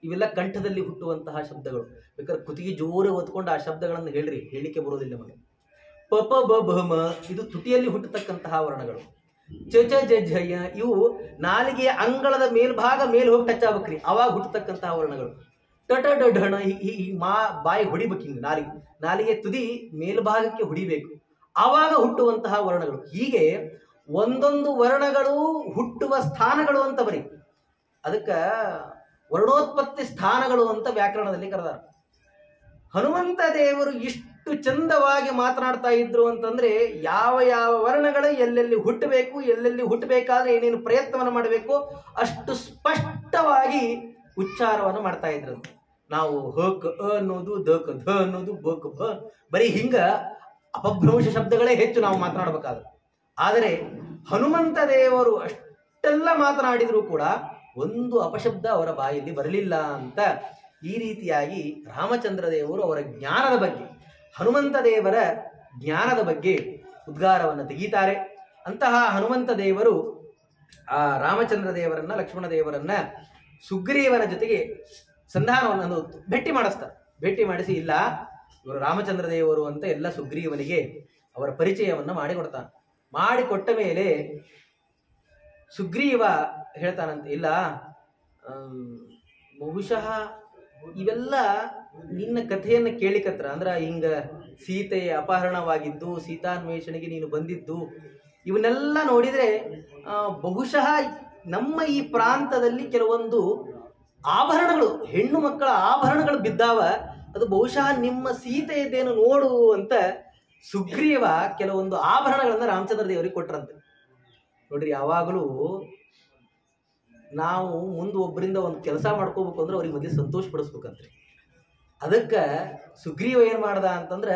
ಇವೆಲ್ಲ ಕಂಠದಲ್ಲಿ ಹುಟ್ಟುವಂತಹ ಶಬ್ದಗಳು. ಬೇಕಾದ್ರೆ ಕುತ್ತಿಗೆ ಜೋರು ಒತ್ಕೊಂಡು ಆ ಶಬ್ದಗಳನ್ನು ಹೇಳ್ರಿ, ಹೇಳಿಕೆ ಬರೋದಿಲ್ಲ ನಮಗೆ. ಪ ಪ ಬ ಭ ಮ ಇದು ತುಟಿಯಲ್ಲಿ ಹುಟ್ಟತಕ್ಕಂತಹ ವರ್ಣಗಳು. ಚ ಚ ಜ ಝ ಯ ಇವು ನಾಲಿಗೆಯ ಅಂಗಳದ ಮೇಲ್ಭಾಗ ಮೇಲೆ ಹೋಗಿ ಟಚ್ ಆಗ್ಬೇಕ್ರಿ, ಅವಾಗ ಹುಟ್ಟತಕ್ಕಂತಹ ವರ್ಣಗಳು. ಟ ಟ ಡ ಢ ಣ ಈ ಬಾಯಿ ಹೊಡಿಬೇಕು, ಹಿಂಗೆ ನಾಲಿಗೆ ತುದಿ ಮೇಲ್ಭಾಗಕ್ಕೆ ಹೊಡಿಬೇಕು, ಆವಾಗ ಹುಟ್ಟುವಂತಹ ವರ್ಣಗಳು. ಹೀಗೆ ಒಂದೊಂದು ವರ್ಣಗಳು ಹುಟ್ಟುವ ಸ್ಥಾನಗಳು ಅಂತ ಬರೀ. ಅದಕ್ಕೆ ವರ್ಣೋತ್ಪತ್ತಿ ಸ್ಥಾನಗಳು ಅಂತ ವ್ಯಾಕರಣದಲ್ಲಿ ಕರೆದಾರ. ಹನುಮಂತ ದೇವರು ಇಷ್ಟು ಚಂದವಾಗಿ ಮಾತನಾಡ್ತಾ ಇದ್ರು ಅಂತಂದ್ರೆ ಯಾವ ಯಾವ ವರ್ಣಗಳು ಎಲ್ಲೆಲ್ಲಿ ಹುಟ್ಟಬೇಕು, ಎಲ್ಲೆಲ್ಲಿ ಹುಟ್ಟಬೇಕಾದ್ರೆ ಏನೇನು ಪ್ರಯತ್ನವನ್ನು ಮಾಡಬೇಕು ಅಷ್ಟು ಸ್ಪಷ್ಟವಾಗಿ ಉಚ್ಚಾರವನ್ನು ಮಾಡ್ತಾ ಇದ್ರು. ನಾವು ಹಕ್ ಅ ಅನ್ನೋದು, ದಕ್ ಧ ಅನ್ನೋದು, ಬಕ್ ಭ ಬರೀ ಹಿಂಗ ಅಪಭ್ರಂಶ ಶಬ್ದಗಳೇ ಹೆಚ್ಚು ನಾವು ಮಾತನಾಡಬೇಕಾದ್ರೆ. ಆದರೆ ಹನುಮಂತ ದೇವರು ಅಷ್ಟೆಲ್ಲ ಮಾತನಾಡಿದ್ರು ಕೂಡ ಒಂದು ಅಪಶಬ್ದ ಅವರ ಬಾಯಲ್ಲಿ ಬರಲಿಲ್ಲ ಅಂತ ಈ ರೀತಿಯಾಗಿ ರಾಮಚಂದ್ರ ದೇವರು ಅವರ ಜ್ಞಾನದ ಬಗ್ಗೆ, ಹನುಮಂತ ದೇವರ ಜ್ಞಾನದ ಬಗ್ಗೆ ಉದ್ಗಾರವನ್ನು ತೆಗೀತಾರೆ. ಅಂತಹ ಹನುಮಂತ ದೇವರು ಆ ರಾಮಚಂದ್ರ ದೇವರನ್ನ, ಲಕ್ಷ್ಮಣ ದೇವರನ್ನ ಸುಗ್ರೀವನ ಜೊತೆಗೆ ಸಂಧಾನವನ್ನು ಭೇಟಿ ಮಾಡಿಸ್ತಾರೆ. ಭೇಟಿ ಮಾಡಿಸಿ, ಇಲ್ಲ ಇವರು ರಾಮಚಂದ್ರ ದೇವರು ಅಂತ ಎಲ್ಲ ಸುಗ್ರೀವನಿಗೆ ಅವರ ಪರಿಚಯವನ್ನು ಮಾಡಿಕೊಡ್ತಾನೆ. ಮಾಡಿಕೊಟ್ಟ ಮೇಲೆ ಸುಗ್ರೀವ ಹೇಳ್ತಾನಂತೆ, ಇಲ್ಲ ಬಹುಶಃ ಇವೆಲ್ಲ ನಿನ್ನ ಕಥೆಯನ್ನು ಕೇಳಿಕತ್ರ, ಅಂದ್ರ ಹಿಂಗ ಸೀತೆ ಅಪಹರಣವಾಗಿದ್ದು, ಸೀತಾನ್ವೇಷಣೆಗೆ ನೀನು ಬಂದಿದ್ದು, ಇವನ್ನೆಲ್ಲ ನೋಡಿದ್ರೆ ಬಹುಶಃ ನಮ್ಮ ಈ ಪ್ರಾಂತದಲ್ಲಿ ಕೆಲವೊಂದು ಆಭರಣಗಳು, ಹೆಣ್ಣು ಮಕ್ಕಳ ಆಭರಣಗಳು ಬಿದ್ದಾವ, ಅದು ಬಹುಶಃ ನಿಮ್ಮ ಸೀತೆಯದ್ದೇನು ನೋಡು ಅಂತ ಸುಗ್ರೀವ ಕೆಲವೊಂದು ಆಭರಣಗಳನ್ನ ರಾಮಚಂದ್ರ ದೇವರಿಗೆ ಕೊಟ್ರಂತೆ. ನೋಡ್ರಿ, ಯಾವಾಗಲೂ ನಾವು ಮುಂದೆ ಒಬ್ಬರಿಂದ ಒಂದು ಕೆಲಸ ಮಾಡ್ಕೋಬೇಕು ಅಂದ್ರೆ ಅವ್ರಿಗೆ ಮೊದಲು ಸಂತೋಷ ಪಡಿಸ್ಬೇಕಂತ್ರಿ. ಅದಕ್ಕೆ ಸುಗ್ರೀವ ಏನ್ ಮಾಡ್ದ ಅಂತಂದ್ರೆ,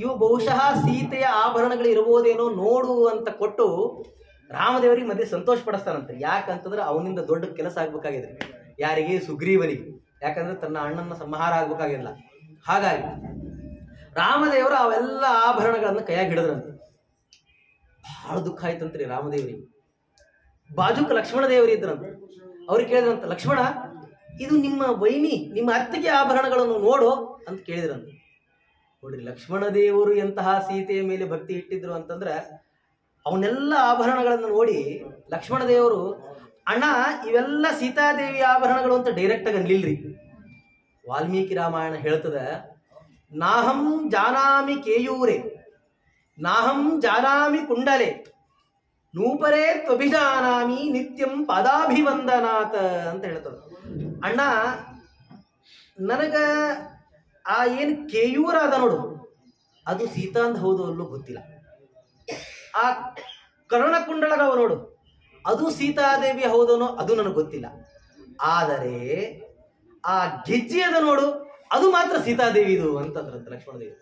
ಇವು ಬಹುಶಃ ಸೀತೆಯ ಆಭರಣಗಳು ಇರ್ಬೋದೇನೋ ನೋಡು ಅಂತ ಕೊಟ್ಟು ರಾಮದೇವರಿಗೆ ಮಧ್ಯೆ ಸಂತೋಷ ಪಡಿಸ್ತಾನಂತೆ. ಯಾಕಂತಂದ್ರೆ ಅವನಿಂದ ದೊಡ್ಡ ಕೆಲಸ ಆಗ್ಬೇಕಾಗಿದೆ. ಯಾರಿಗೆ? ಸುಗ್ರೀವನಿಗೆ. ಯಾಕಂದ್ರೆ ತನ್ನ ಅಣ್ಣನ ಸಂಹಾರ ಆಗ್ಬೇಕಾಗಿಲ್ಲ. ಹಾಗಾಗಿ ರಾಮದೇವರು ಅವೆಲ್ಲ ಆಭರಣಗಳನ್ನ ಕೈಯಾಗಿ ಹಿಡಿದ್ರಂತೆ. ಬಹಳ ದುಃಖ ಆಯ್ತಂತ್ರಿ ರಾಮದೇವರಿಗೆ. ಬಾಜುಕ ಲಕ್ಷ್ಮಣ ದೇವರು ಇದ್ರಂತ. ಅವ್ರಿಗೆ ಕೇಳಿದ್ರಂತ, ಲಕ್ಷ್ಮಣ ಇದು ನಿಮ್ಮ ವೈನಿ, ನಿಮ್ಮ ಅತ್ತಿಗೆ ಆಭರಣಗಳನ್ನು ನೋಡು ಅಂತ ಕೇಳಿದ್ರಂತ. ನೋಡ್ರಿ, ಲಕ್ಷ್ಮಣ ದೇವರು ಎಂತಹ ಸೀತೆಯ ಮೇಲೆ ಭಕ್ತಿ ಇಟ್ಟಿದ್ರು ಅಂತಂದ್ರೆ ಅವನ್ನೆಲ್ಲ ಆಭರಣಗಳನ್ನು ನೋಡಿ ಲಕ್ಷ್ಮಣ ದೇವರು, ಅಣ್ಣ ಇವೆಲ್ಲ ಸೀತಾದೇವಿ ಆಭರಣಗಳು ಅಂತ ಡೈರೆಕ್ಟ್ ಆಗಿ ಅನ್ಲಿಲ್ರಿ. ವಾಲ್ಮೀಕಿ ರಾಮಾಯಣ ಹೇಳ್ತದ, ನಾಹಂ ಜಾನಾಮಿ ಕೇಯೂರೆ ನಾಹಂ ಜಾನಾಮಿ ಕುಂಡಲೆ ನೂಪರೇ ತ್ವಭಿಜಾನಾಮಿ ನಿತ್ಯಂ ಪಾದಾಭಿವಂದನಾಥ ಅಂತ ಹೇಳ್ತದ. ಅಣ್ಣ ನನಗ ಆ ಏನು ಕೇಯೂರ ಅದ ನೋಡು, ಅದು ಸೀತಾ ಅಂತ ಹೌದು ಅಲ್ಲೂ ಗೊತ್ತಿಲ್ಲ. ಆ ಕರ್ಣಕುಂಡಲಗವ ನೋಡು, ಅದು ಸೀತಾದೇವಿ ಹೌದನೋ ಅದು ನನಗೆ ಗೊತ್ತಿಲ್ಲ. ಆದರೆ ಆ ಗೆಜ್ಜೆ ಅದ ನೋಡು, ಅದು ಮಾತ್ರ ಸೀತಾದೇವಿದು ಅಂತಂದ್ರಂತ ಲಕ್ಷ್ಮಣದೇವಿ.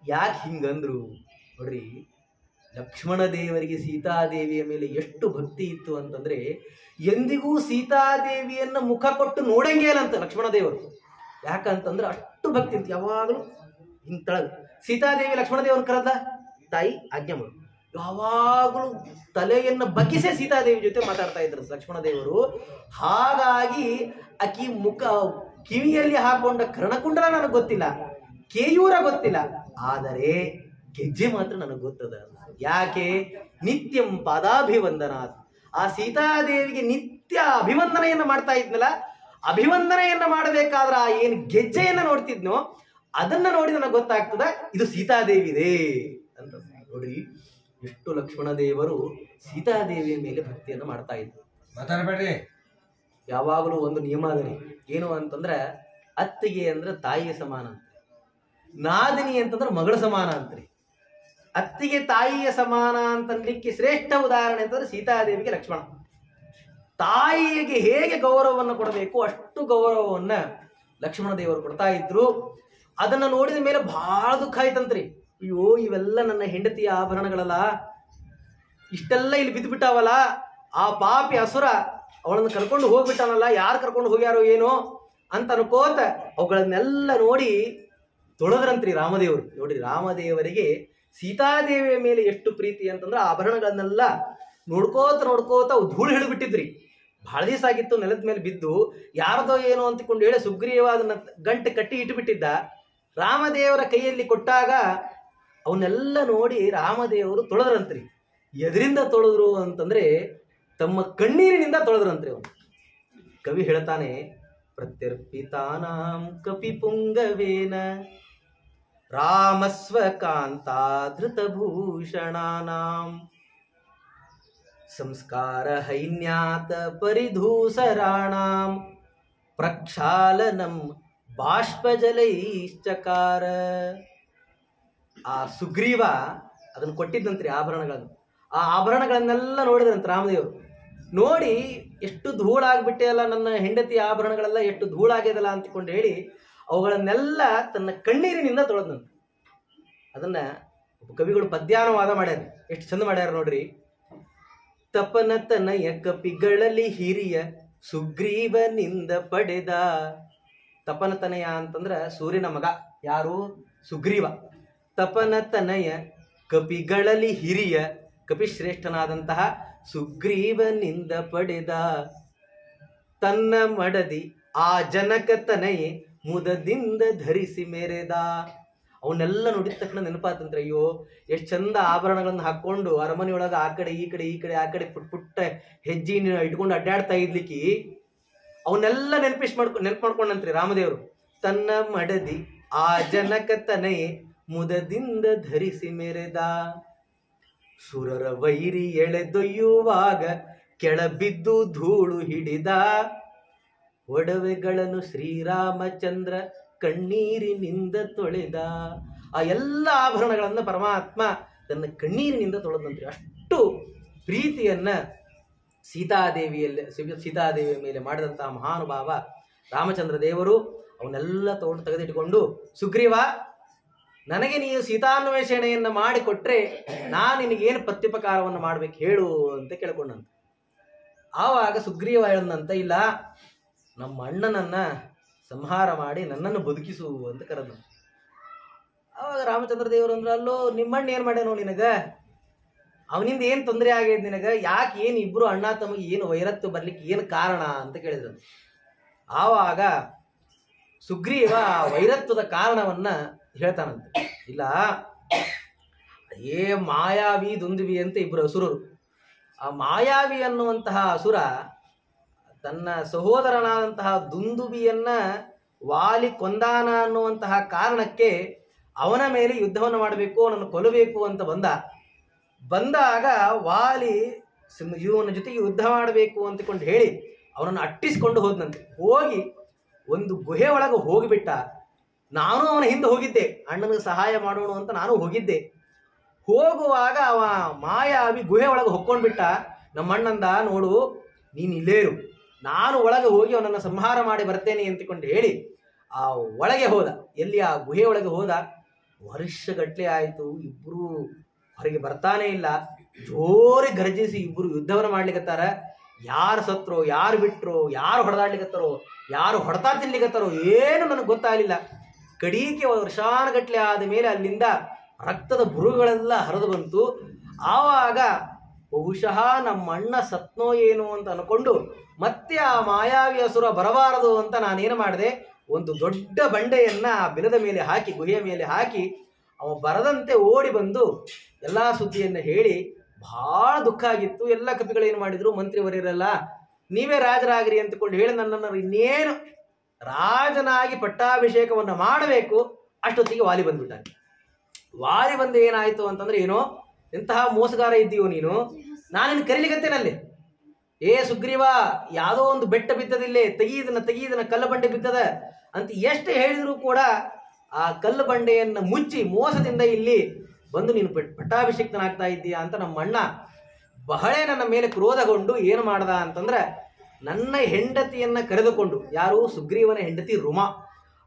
ಯಾಕೆ ಹಿಂಗಂದ್ರು ನೋಡ್ರಿ, ಲಕ್ಷ್ಮಣ ದೇವರಿಗೆ ಸೀತಾದೇವಿಯ ಮೇಲೆ ಎಷ್ಟು ಭಕ್ತಿ ಇತ್ತು ಅಂತಂದ್ರೆ ಎಂದಿಗೂ ಸೀತಾದೇವಿಯನ್ನ ಮುಖ ಕೊಟ್ಟು ನೋಡಂಗೇ ಇಲ್ಲ ಅಂತ ಲಕ್ಷ್ಮಣ ದೇವರು. ಯಾಕಂತಂದ್ರೆ ಅಷ್ಟು ಭಕ್ತಿ ಇತ್ತು. ಯಾವಾಗಲೂ ಹಿಂಗ್ ತಳಗ ಸೀತಾದೇವಿ ಲಕ್ಷ್ಮಣ ದೇವನ ಕರೆದ, ತಾಯಿ ಆಜ್ಞೆ ಮಾಡು, ಯಾವಾಗಲೂ ತಲೆಯನ್ನ ಬಗ್ಗಿಸೇ ಸೀತಾದೇವಿ ಜೊತೆ ಮಾತಾಡ್ತಾ ಇದ್ರು ಲಕ್ಷ್ಮಣ ದೇವರು. ಹಾಗಾಗಿ ಆಕಿ ಮುಖ ಕಿವಿಯಲ್ಲಿ ಹಾಕೊಂಡ ಕರ್ಣಕುಂಡಲ ನನಗೆ ಗೊತ್ತಿಲ್ಲ, ಕೇಯೂರ ಗೊತ್ತಿಲ್ಲ, ಆದರೆ ಗೆಜ್ಜೆ ಮಾತ್ರ ನನಗೆ ಗೊತ್ತದ. ಯಾಕೆ? ನಿತ್ಯಂ ಪಾದಾಭಿವಂದನಾಥ್. ಆ ಸೀತಾದೇವಿಗೆ ನಿತ್ಯ ಅಭಿವಂದನೆಯನ್ನ ಮಾಡ್ತಾ ಇದ್ನಲ್ಲ, ಅಭಿವಂದನೆಯನ್ನ ಮಾಡಬೇಕಾದ್ರೆ ಆ ಏನು ಗೆಜ್ಜೆಯನ್ನ ನೋಡ್ತಿದ್ನೋ ಅದನ್ನ ನೋಡಿ ನನಗೆ ಗೊತ್ತಾಗ್ತದ ಇದು ಸೀತಾದೇವಿದೆ ಅಂತ. ನೋಡ್ರಿ, ಇಷ್ಟು ಲಕ್ಷ್ಮಣ ದೇವರು ಸೀತಾದೇವಿಯ ಮೇಲೆ ಭಕ್ತಿಯನ್ನು ಮಾಡ್ತಾ ಇದ್ರು. ಯಾವಾಗಲೂ ಒಂದು ನಿಯಮ ಅದರಿ, ಏನು ಅಂತಂದ್ರೆ ಅತ್ತಿಗೆ ಅಂದ್ರೆ ತಾಯಿಗೆ ಸಮಾನ ಅಂತ, ನಾದಿನಿ ಅಂತಂದ್ರೆ ಮಗಳ ಸಮಾನ ಅಂತ್ರಿ. ಅತ್ತಿಗೆ ತಾಯಿಯ ಸಮಾನ ಅಂತನ್ಲಿಕ್ಕೆ ಶ್ರೇಷ್ಠ ಉದಾಹರಣೆ ಅಂತಂದ್ರೆ ಸೀತಾದೇವಿಗೆ ಲಕ್ಷ್ಮಣ. ತಾಯಿಗೆ ಹೇಗೆ ಗೌರವವನ್ನು ಕೊಡಬೇಕು ಅಷ್ಟು ಗೌರವವನ್ನ ಲಕ್ಷ್ಮಣ ದೇವರು ಕೊಡ್ತಾ ಇದ್ರು. ಅದನ್ನ ನೋಡಿದ ಮೇಲೆ ಬಹಳ ದುಃಖ ಆಯ್ತಂತ್ರಿ. ಅಯ್ಯೋ, ಇವೆಲ್ಲ ನನ್ನ ಹೆಂಡತಿಯ ಆಭರಣಗಳಲ್ಲ, ಇಷ್ಟೆಲ್ಲ ಇಲ್ಲಿ ಬಿದ್ದು ಬಿಟ್ಟಾವಲ್ಲ, ಆ ಪಾಪಿ ಅಸುರ ಅವಳನ್ನು ಕರ್ಕೊಂಡು ಹೋಗ್ಬಿಟ್ಟಾನಲ್ಲ, ಯಾರು ಕರ್ಕೊಂಡು ಹೋಗ್ಯಾರೋ ಏನೋ ಅಂತ ಅನ್ಕೋತ ಅವುಗಳನ್ನೆಲ್ಲ ನೋಡಿ ತೊಳೆದ್ರಂತ್ರಿ ರಾಮದೇವರು. ನೋಡಿ, ರಾಮದೇವರಿಗೆ ಸೀತಾದೇವಿಯ ಮೇಲೆ ಎಷ್ಟು ಪ್ರೀತಿ ಅಂತಂದ್ರೆ ಆಭರಣಗಳನ್ನೆಲ್ಲ ನೋಡ್ಕೋತ ನೋಡ್ಕೋತ ಅವು ಧೂಳು ಹಿಡಿದ್ಬಿಟ್ಟಿದ್ರಿ. ಬಹಳ ದಿವಸ ಆಗಿತ್ತು, ನೆಲದ ಮೇಲೆ ಬಿದ್ದು ಯಾರದೋ ಏನೋ ಅಂತಕೊಂಡು ಹೇಳಿ ಸುಗ್ರೀವ ಅದನ್ನ ಗಂಟೆ ಕಟ್ಟಿ ಇಟ್ಟುಬಿಟ್ಟಿದ್ದ. ರಾಮದೇವರ ಕೈಯಲ್ಲಿ ಕೊಟ್ಟಾಗ ಅವನ್ನೆಲ್ಲ ನೋಡಿ ರಾಮದೇವರು ತೊಳೆದ್ರಂತ್ರಿ. ಎದರಿಂದ ತೊಳೆದ್ರು ಅಂತಂದ್ರೆ ತಮ್ಮ ಕಣ್ಣೀರಿನಿಂದ ತೊಳೆದ್ರಂತ್ರಿ. ಅವನು ಕವಿ ಹೇಳ್ತಾನೆ, ಪ್ರತ್ಯರ್ಪಿತಾನಾಂ ಕಪಿ ಪುಂಗವೇನ ರಾಮಸ್ವಕಾಂತಾಧೃತಭೂಷಣಾನಾಂ ಸಂಸ್ಕಾರ ಹೈನ್ಯಾತ ಪರಿಧೂಸರಾಣಾಂ ಪ್ರಕ್ಷಾಲನಂ ಬಾಷ್ಪಜಲೈಶ್ಚಕಾರ. ಆ ಸುಗ್ರೀವ ಅದನ್ನು ಕೊಟ್ಟಿದ್ದಂತ್ರಿ ಆಭರಣಗಳನ್ನು. ಆ ಆಭರಣಗಳನ್ನೆಲ್ಲ ನೋಡಿದ್ರಂತ ರಾಮದೇವರು. ನೋಡಿ, ಎಷ್ಟು ಧೂಳಾಗ್ಬಿಟ್ಟೆ ಅಲ್ಲ ನನ್ನ ಹೆಂಡತಿ ಆಭರಣಗಳೆಲ್ಲ, ಎಷ್ಟು ಧೂಳಾಗ್ಯದಲ್ಲ ಅಂತಕೊಂಡು ಹೇಳಿ ಅವುಗಳನ್ನೆಲ್ಲ ತನ್ನ ಕಣ್ಣೀರಿನಿಂದ ತೊಳೆದಂತ. ಅದನ್ನ ಕವಿಗಳು ಪದ್ಯಾನುವಾದ ಮಾಡ್ಯಾರ, ಎಷ್ಟು ಚಂದ ಮಾಡ್ಯಾರ ನೋಡ್ರಿ. ತಪನ ತನಯ ಕಪಿಗಳಲ್ಲಿ ಹಿರಿಯ ಸುಗ್ರೀವನಿಂದ ಪಡೆದ. ತಪನ ತನಯ ಅಂತಂದ್ರ ಸೂರ್ಯನ ಮಗ, ಯಾರು? ಸುಗ್ರೀವ. ತಪನ ತನಯ ಕಪಿಗಳಲ್ಲಿ ಹಿರಿಯ, ಕಪಿಶ್ರೇಷ್ಠನಾದಂತಹ ಸುಗ್ರೀವನಿಂದ ಪಡೆದ. ತನ್ನ ಮಡದಿ ಆ ಜನಕ ತನಯೆ ಮುದದಿಂದ ಧರಿಸಿ ಮೆರೆದ. ಅವನ್ನೆಲ್ಲ ನೋಡಿದ ತಕ್ಷಣ ನೆನಪಾತಂತ್ರ, ಅಯ್ಯೋ ಎಷ್ಟು ಚಂದ ಆಭರಣಗಳನ್ನು ಹಾಕೊಂಡು ಅರಮನೆಯೊಳಗೆ ಆ ಕಡೆ ಈ ಕಡೆ ಆ ಕಡೆ ಪುಟ್ಟ ಹೆಜ್ಜೆ ಇಟ್ಕೊಂಡು ಅಡ್ಡಾಡ್ತಾ ಇದ್ಲಿಕ್ಕೆ ಅವನ್ನೆಲ್ಲ ನೆನಪು ಮಾಡ್ಕೊಂಡಂತ್ರಿ ರಾಮದೇವರು. ತನ್ನ ಮಡದಿ ಆ ಜನಕ ತನಯೆ ಮುದದಿಂದ ಧರಿಸಿ ಮೆರೆದ. ಸುರರ ವೈರಿ ಎಳೆದೊಯ್ಯುವಾಗ ಕೆಳಬಿದ್ದು ಧೂಳು ಹಿಡಿದ. ಒಡವೆಗಳನ್ನು ಶ್ರೀರಾಮಚಂದ್ರ ಕಣ್ಣೀರಿನಿಂದ ತೊಳೆದ. ಆ ಎಲ್ಲ ಆಭರಣಗಳನ್ನ ಪರಮಾತ್ಮ ತನ್ನ ಕಣ್ಣೀರಿನಿಂದ ತೊಳೆದಂತ್ರಿ. ಅಷ್ಟು ಪ್ರೀತಿಯನ್ನ ಸೀತಾದೇವಿಯ ಮೇಲೆ ಮಾಡಿದಂತಹ ಮಹಾನುಭಾವ ರಾಮಚಂದ್ರ ದೇವರು. ಅವನ್ನೆಲ್ಲ ತೆಗೆದಿಟ್ಟುಕೊಂಡು, ಸುಗ್ರೀವ, ನನಗೆ ನೀವು ಸೀತಾನ್ವೇಷಣೆಯನ್ನ ಮಾಡಿಕೊಟ್ರೆ ನಾನು ನಿನಗೇನು ಪ್ರತ್ಯುಪಕಾರವನ್ನು ಮಾಡ್ಬೇಕು ಹೇಳು ಅಂತ ಕೇಳ್ಕೊಂಡಂತ. ಆವಾಗ ಸುಗ್ರೀವ ಹೇಳದಂತ, ಇಲ್ಲ, ನಮ್ಮ ಅಣ್ಣನನ್ನ ಸಂಹಾರ ಮಾಡಿ ನನ್ನನ್ನು ಬದುಕಿಸು ಅಂತ ಕರೆದ. ಆವಾಗ ರಾಮಚಂದ್ರ ದೇವರು ಅಂದ್ರ, ಅಲ್ಲೋ ನಿಮ್ಮಣ್ಣ ಏನ್ ಮಾಡ್ಯಾನೋ ನಿನಗ, ಅವನಿಂದ ಏನ್ ತೊಂದರೆ ಆಗ್ಯದ ನಿನಗ, ಯಾಕೆ ಏನು ಇಬ್ರು ಅಣ್ಣ ತಮಗೆ ಏನು ವೈರತ್ವ ಬರ್ಲಿಕ್ಕೆ ಏನು ಕಾರಣ ಅಂತ ಕೇಳಿದ್ರು. ಆವಾಗ ಸುಗ್ರೀವ ವೈರತ್ವದ ಕಾರಣವನ್ನ ಹೇಳ್ತಾನಂತೆ. ಇಲ್ಲ, ಮಾಯಾವಿ ದುಂದುವಿ ಅಂತ ಇಬ್ರು ಅಸುರರು. ಆ ಮಾಯಾವಿ ಅನ್ನುವಂತಹ ಅಸುರ ತನ್ನ ಸಹೋದರನಾದಂತಹ ದುಂದುಬಿಯನ್ನ ವಾಲಿ ಕೊಂದಾನ ಅನ್ನುವಂತಹ ಕಾರಣಕ್ಕೆ ಅವನ ಮೇಲೆ ಯುದ್ಧವನ್ನು ಮಾಡಬೇಕು, ಅವನನ್ನು ಕೊಲ್ಲಬೇಕು ಅಂತ ಬಂದಾಗ ವಾಲಿ ಇವನ ಜೊತೆಗೆ ಯುದ್ಧ ಮಾಡಬೇಕು ಅಂತಕೊಂಡು ಹೇಳಿ ಅವನನ್ನು ಅಟ್ಟಿಸ್ಕೊಂಡು ಹೋದ್ನಂತೆ. ಹೋಗಿ ಒಂದು ಗುಹೆ ಒಳಗೆ ಹೋಗಿಬಿಟ್ಟ. ನಾನು ಅವನ ಹಿಂದೆ ಹೋಗಿದ್ದೆ, ಅಣ್ಣನಿಗೆ ಸಹಾಯ ಮಾಡೋಣ ಅಂತ ನಾನು ಹೋಗಿದ್ದೆ. ಹೋಗುವಾಗ ಅವ ಮಾಯಾವಿ ಗುಹೆ ಒಳಗೆ ಹೊಕ್ಕೊಂಡ್ಬಿಟ್ಟ. ನಮ್ಮಣ್ಣಂದ, ನೋಡು, ನೀನು ಇಲ್ಲೇ ಇರು, ನಾನು ಒಳಗೆ ಹೋಗಿ ಅವನನ್ನು ಸಂಹಾರ ಮಾಡಿ ಬರ್ತೇನೆ ಅಂತಕೊಂಡು ಹೇಳಿ ಆ ಒಳಗೆ ಹೋದ. ಎಲ್ಲಿ? ಆ ಗುಹೆ ಒಳಗೆ ಹೋದ. ವರ್ಷಗಟ್ಲೆ ಆಯಿತು, ಇಬ್ಬರು ಹೊರಗೆ ಬರ್ತಾನೆ ಇಲ್ಲ. ಜೋರಿ ಗರ್ಜಿಸಿ ಇಬ್ಬರು ಯುದ್ಧವನ್ನು ಮಾಡ್ಲಿಕ್ಕತ್ತಾರ. ಯಾರು ಸತ್ರೋ, ಯಾರು ಬಿಟ್ರೋ, ಯಾರು ಹೊಡೆದಾಡ್ಲಿಕ್ಕತ್ತಾರೋ, ಯಾರು ಹೊಡೆತಾ ತಿನ್ಲಿಕ್ಕತ್ತಾರೋ ಏನು ನನಗೆ ಗೊತ್ತಾಗಲಿಲ್ಲ. ಕಡೀಕೆ ವರ್ಷಾನುಗಟ್ಲೆ ಆದ ಮೇಲೆ ಅಲ್ಲಿಂದ ರಕ್ತದ ಬುರುಗಳೆಲ್ಲ ಹರಿದು ಬಂತು. ಆವಾಗ ಬಹುಶಃ ನಮ್ಮ ಅಣ್ಣ ಸತ್ನೋ ಏನು ಅಂತ ಅನ್ಕೊಂಡು ಮತ್ತೆ ಆ ಮಾಯಾವಿ ಅಸುರ ಬರಬಾರದು ಅಂತ ನಾನೇನು ಮಾಡಿದೆ, ಒಂದು ದೊಡ್ಡ ಬಂಡೆಯನ್ನ ಆ ಬಿಲದ ಮೇಲೆ ಹಾಕಿ, ಗುಹೆಯ ಮೇಲೆ ಹಾಕಿ, ಅವ ಬರದಂತೆ ಓಡಿ ಬಂದು ಎಲ್ಲ ಸುದ್ದಿಯನ್ನು ಹೇಳಿ ಬಹಳ ದುಃಖ ಆಗಿತ್ತು. ಎಲ್ಲ ಕಪಿಗಳೇನು ಮಾಡಿದ್ರು, ಮಂತ್ರಿವರ್ಯರೆಲ್ಲ ನೀವೇ ರಾಜರಾಗಿರಿ ಅಂತಕೊಂಡು ಹೇಳಿ ನನ್ನನ್ನು ಇನ್ನೇನು ರಾಜನಾಗಿ ಪಟ್ಟಾಭಿಷೇಕವನ್ನು ಮಾಡಬೇಕು. ಅಷ್ಟೊತ್ತಿಗೆ ವಾಲಿ ಬಂದ್ಬಿಟ್ಟಾನೆ. ವಾಲಿ ಬಂದು ಏನಾಯಿತು ಅಂತಂದ್ರೆ, ಏನೋ ಎಂತಹ ಮೋಸಗಾರ ಇದ್ದೀಯೋ ನೀನು, ನಾನಿನ್ನು ಕರೀಲಿಗತ್ತೇನಲ್ಲಿ. ಏ ಸುಗ್ರೀವ, ಯಾವುದೋ ಒಂದು ಬೆಟ್ಟ ಬಿದ್ದದಿಲ್ಲೇ, ತೆಗೀದನ ಕಲ್ಲು ಬಂಡೆ ಬಿದ್ದದ ಅಂತ ಎಷ್ಟು ಹೇಳಿದ್ರು ಕೂಡ ಆ ಕಲ್ಲು ಬಂಡೆಯನ್ನು ಮುಚ್ಚಿ ಮೋಸದಿಂದ ಇಲ್ಲಿ ಬಂದು ನೀನು ಪಟ್ಟಾಭಿಷಿಕ್ತನಾಗ್ತಾ ಇದ್ದೀಯಾ ಅಂತ ನಮ್ಮ ಅಣ್ಣ ಬಹಳ ನನ್ನ ಮೇಲೆ ಕ್ರೋಧಗೊಂಡು ಏನು ಮಾಡ್ದ ಅಂತಂದ್ರೆ, ನನ್ನ ಹೆಂಡತಿಯನ್ನ ಕರೆದುಕೊಂಡು, ಯಾರು ಸುಗ್ರೀವನ ಹೆಂಡತಿ ರುಮಾ,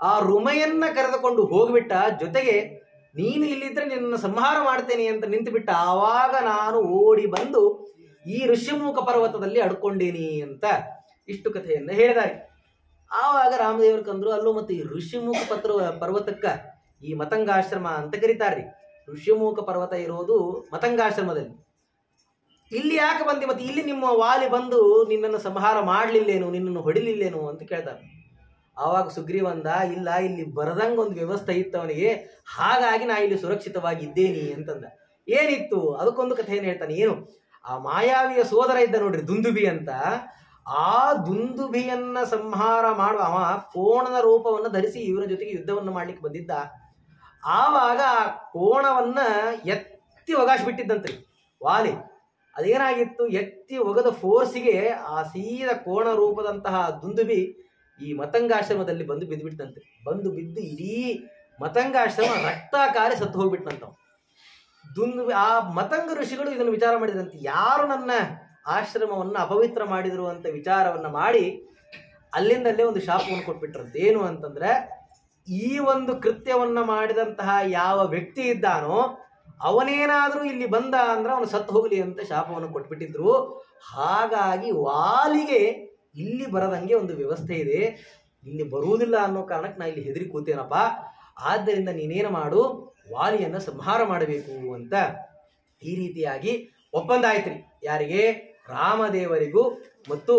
ಆ ರುಮೆಯನ್ನ ಕರೆದುಕೊಂಡು ಹೋಗ್ಬಿಟ್ಟ. ಜೊತೆಗೆ ನೀನು ಇಲ್ಲಿದ್ರೆ ನಿನ್ನ ಸಂಹಾರ ಮಾಡ್ತೇನೆ ಅಂತ ನಿಂತು ಬಿಟ್ಟ. ಆವಾಗ ನಾನು ಓಡಿ ಬಂದು ಈ ಋಷ್ಯಮುಖ ಪರ್ವತದಲ್ಲಿ ಅಡ್ಕೊಂಡೀನಿ ಅಂತ ಇಷ್ಟು ಕಥೆಯನ್ನು ಹೇಳಿದ್ದಾರೆ. ಆವಾಗ ರಾಮದೇವರು ಕಂದ್ರು, ಅಲ್ಲೂ ಮತ್ತೆ ಈ ಋಷ್ಯಮುಖ ಪರ್ವತಕ್ಕ ಈ ಮತಂಗಾಶ್ರಮ ಅಂತ ಕರೀತಾರ್ರಿ. ಋಷ್ಯಮುಖ ಪರ್ವತ ಇರೋದು ಮತಂಗಾಶ್ರಮದಲ್ಲಿ. ಇಲ್ಲಿ ಯಾಕೆ ಬಂದಿ, ಮತ್ತೆ ಇಲ್ಲಿ ನಿಮ್ಮ ವಾಲಿ ಬಂದು ನಿನ್ನನ್ನು ಸಂಹಾರ ಮಾಡಲಿಲ್ಲೇನು, ನಿನ್ನನ್ನು ಹೊಡಿಲಿಲ್ಲೇನು ಅಂತ ಕೇಳ್ತಾರೆ. ಆವಾಗ ಸುಗ್ರೀವ ಅಂದ, ಇಲ್ಲ, ಇಲ್ಲಿ ಬರದಂಗ ಒಂದು ವ್ಯವಸ್ಥೆ ಇತ್ತು ಅವನಿಗೆ, ಹಾಗಾಗಿ ನಾ ಇಲ್ಲಿ ಸುರಕ್ಷಿತವಾಗಿ ಇದ್ದೇನೆ ಅಂತಂದ. ಏನಿತ್ತು ಅದಕ್ಕೊಂದು ಕಥೆಯನ್ನು ಹೇಳ್ತಾನೆ. ಏನು, ಆ ಮಾಯಾವಿಯ ಸೋದರ ಇದ್ದ ನೋಡ್ರಿ, ದುಂದುಬಿ ಅಂತ. ಆ ದುಂದುಬಿಯನ್ನ ಸಂಹಾರ ಮಾಡುವ ಅವ ಕೋಣನ ರೂಪವನ್ನು ಧರಿಸಿ ಇವನ ಜೊತೆಗೆ ಯುದ್ಧವನ್ನು ಮಾಡ್ಲಿಕ್ಕೆ ಬಂದಿದ್ದ. ಆವಾಗ ಆ ಕೋಣವನ್ನ ಎತ್ತಿ ಒಗಾಶಿಬಿಟ್ಟಿದ್ದಂತೆ ವಾಲಿ. ಅದೇನಾಗಿತ್ತು, ಎತ್ತಿ ಒಗದ ಫೋರ್ಸಿಗೆ ಆ ಸೀದ ಕೋಣ ರೂಪದಂತಹ ದುಂದುಬಿ ಈ ಮತಂಗಾಶ್ರಮದಲ್ಲಿ ಬಂದು ಬಿದ್ದುಬಿಟ್ಟಂತೆ. ಬಂದು ಬಿದ್ದು ಇಡೀ ಮತಂಗಾಶ್ರಮ ರಕ್ತಾಕಾರಿ ಸತ್ತು ಹೋಗ್ಬಿಟ್ಟಂತ. ದುಂದುಬಿ ಆ ಮತಂಗ ಋಷಿಗಳು ಇದನ್ನು ವಿಚಾರ ಮಾಡಿದಂತೆ, ಯಾರು ನನ್ನ ಆಶ್ರಮವನ್ನು ಅಪವಿತ್ರ ಮಾಡಿದ್ರು ಅಂತ ವಿಚಾರವನ್ನ ಮಾಡಿ ಅಲ್ಲಿಂದಲ್ಲೇ ಒಂದು ಶಾಪವನ್ನು ಕೊಟ್ಬಿಟ್ರಂತೆ. ಏನು ಅಂತಂದ್ರೆ, ಈ ಒಂದು ಕೃತ್ಯವನ್ನ ಮಾಡಿದಂತಹ ಯಾವ ವ್ಯಕ್ತಿ ಇದ್ದಾನೋ ಅವನೇನಾದ್ರೂ ಇಲ್ಲಿ ಬಂದ ಅಂದ್ರೆ ಅವನು ಸತ್ತು ಹೋಗಲಿ ಅಂತ ಶಾಪವನ್ನು ಕೊಟ್ಬಿಟ್ಟಿದ್ರು. ಹಾಗಾಗಿ ವಾಲಿಗೆ ಇಲ್ಲಿ ಬರದಂಗೆ ಒಂದು ವ್ಯವಸ್ಥೆ ಇದೆ, ಇಲ್ಲಿ ಬರುವುದಿಲ್ಲ ಅನ್ನೋ ಕಾರಣಕ್ಕೆ ನಾ ಇಲ್ಲಿ ಹೆದರಿ ಕೂತೇನಪ್ಪ. ಆದ್ದರಿಂದ ನೀನೇನು ಮಾಡು, ವಾಲಿಯನ್ನು ಸಂಹಾರ ಮಾಡಬೇಕು ಅಂತ ಈ ರೀತಿಯಾಗಿ ಒಪ್ಪಂದ ಆಯ್ತ್ರಿ. ಯಾರಿಗೆ? ರಾಮದೇವರಿಗೂ ಮತ್ತು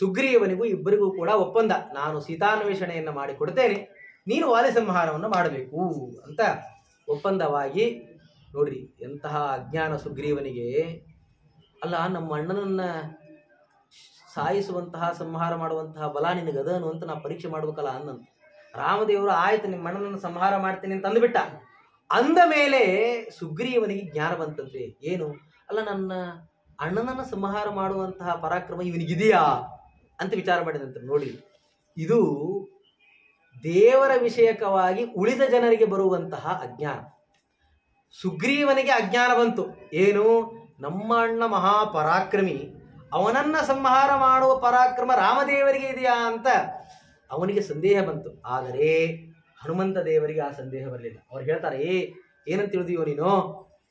ಸುಗ್ರೀವನಿಗೂ ಇಬ್ಬರಿಗೂ ಕೂಡ ಒಪ್ಪಂದ. ನಾನು ಸೀತಾನ್ವೇಷಣೆಯನ್ನು ಮಾಡಿ ಕೊಡ್ತೇನೆ, ನೀನು ವಾಲಿ ಸಂಹಾರವನ್ನು ಮಾಡಬೇಕು ಅಂತ ಒಪ್ಪಂದವಾಗಿ. ನೋಡ್ರಿ ಎಂತಹ ಅಜ್ಞಾನ ಸುಗ್ರೀವನಿಗೆ. ಅಲ್ಲ, ನಮ್ಮ ಅಣ್ಣನನ್ನ ಸಾಯಿಸುವಂತಹ ಸಂಹಾರ ಮಾಡುವಂತಹ ಬಲ ನಿನಗದನು ಅಂತ ನಾ ಪರೀಕ್ಷೆ ಮಾಡ್ಬೇಕಲ್ಲ ಅನ್ನಂತ. ರಾಮದೇವರು ಆಯ್ತು ನಿಮ್ಮ ಅಣ್ಣನನ್ನು ಸಂಹಾರ ಮಾಡ್ತೇನೆ ಅಂತ ಅಂದ್ಬಿಟ್ಟ. ಅಂದ ಮೇಲೆ ಸುಗ್ರೀವನಿಗೆ ಜ್ಞಾನ ಬಂತಂತೆ. ಏನು, ಅಲ್ಲ, ನನ್ನ ಅಣ್ಣನನ್ನು ಸಂಹಾರ ಮಾಡುವಂತಹ ಪರಾಕ್ರಮ ಇವನಿಗಿದೆಯಾ ಅಂತ ವಿಚಾರ ಮಾಡಿದಂತೆ. ನೋಡಿ, ಇದು ದೇವರ ವಿಷಯಕವಾಗಿ ಉಳಿದ ಜನರಿಗೆ ಬರುವಂತಹ ಅಜ್ಞಾನ. ಸುಗ್ರೀವನಿಗೆ ಅಜ್ಞಾನ ಬಂತು. ಏನು, ನಮ್ಮ ಅಣ್ಣ ಮಹಾಪರಾಕ್ರಮಿ, ಅವನನ್ನ ಸಂಹಾರ ಮಾಡುವ ಪರಾಕ್ರಮ ರಾಮದೇವರಿಗೆ ಇದೆಯಾ ಅಂತ ಅವನಿಗೆ ಸಂದೇಹ ಬಂತು. ಆದರೆ ಹನುಮಂತ ದೇವರಿಗೆ ಆ ಸಂದೇಹ ಬರಲಿಲ್ಲ. ಅವ್ರು ಹೇಳ್ತಾರೆ, ಏನಂತ ತಿಳಿದೀಯೋ ನೀನು,